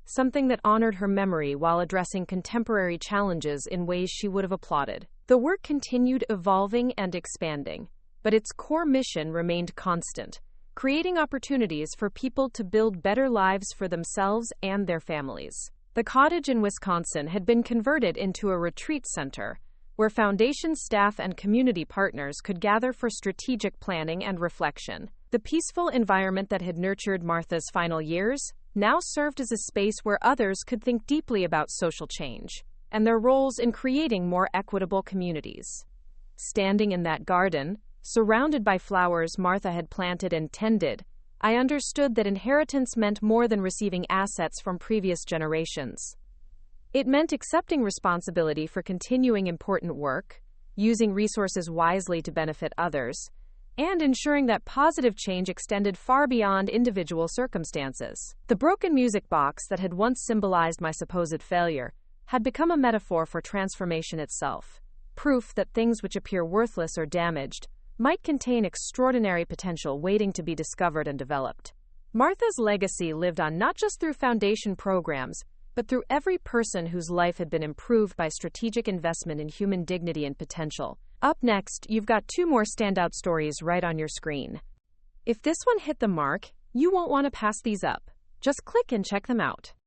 something that honored her memory while addressing contemporary challenges in ways she would have applauded. The work continued evolving and expanding, but its core mission remained constant, creating opportunities for people to build better lives for themselves and their families. The cottage in Wisconsin had been converted into a retreat center, where Foundation staff and community partners could gather for strategic planning and reflection. The peaceful environment that had nurtured Martha's final years now served as a space where others could think deeply about social change and their roles in creating more equitable communities. Standing in that garden, surrounded by flowers Martha had planted and tended, I understood that inheritance meant more than receiving assets from previous generations. It meant accepting responsibility for continuing important work, using resources wisely to benefit others, and ensuring that positive change extended far beyond individual circumstances. The broken music box that had once symbolized my supposed failure had become a metaphor for transformation itself, proof that things which appear worthless or damaged might contain extraordinary potential waiting to be discovered and developed. Martha's legacy lived on not just through Foundation programs, but through every person whose life had been improved by strategic investment in human dignity and potential. Up next, you've got 2 more standout stories right on your screen. If this one hit the mark, you won't want to pass these up. Just click and check them out.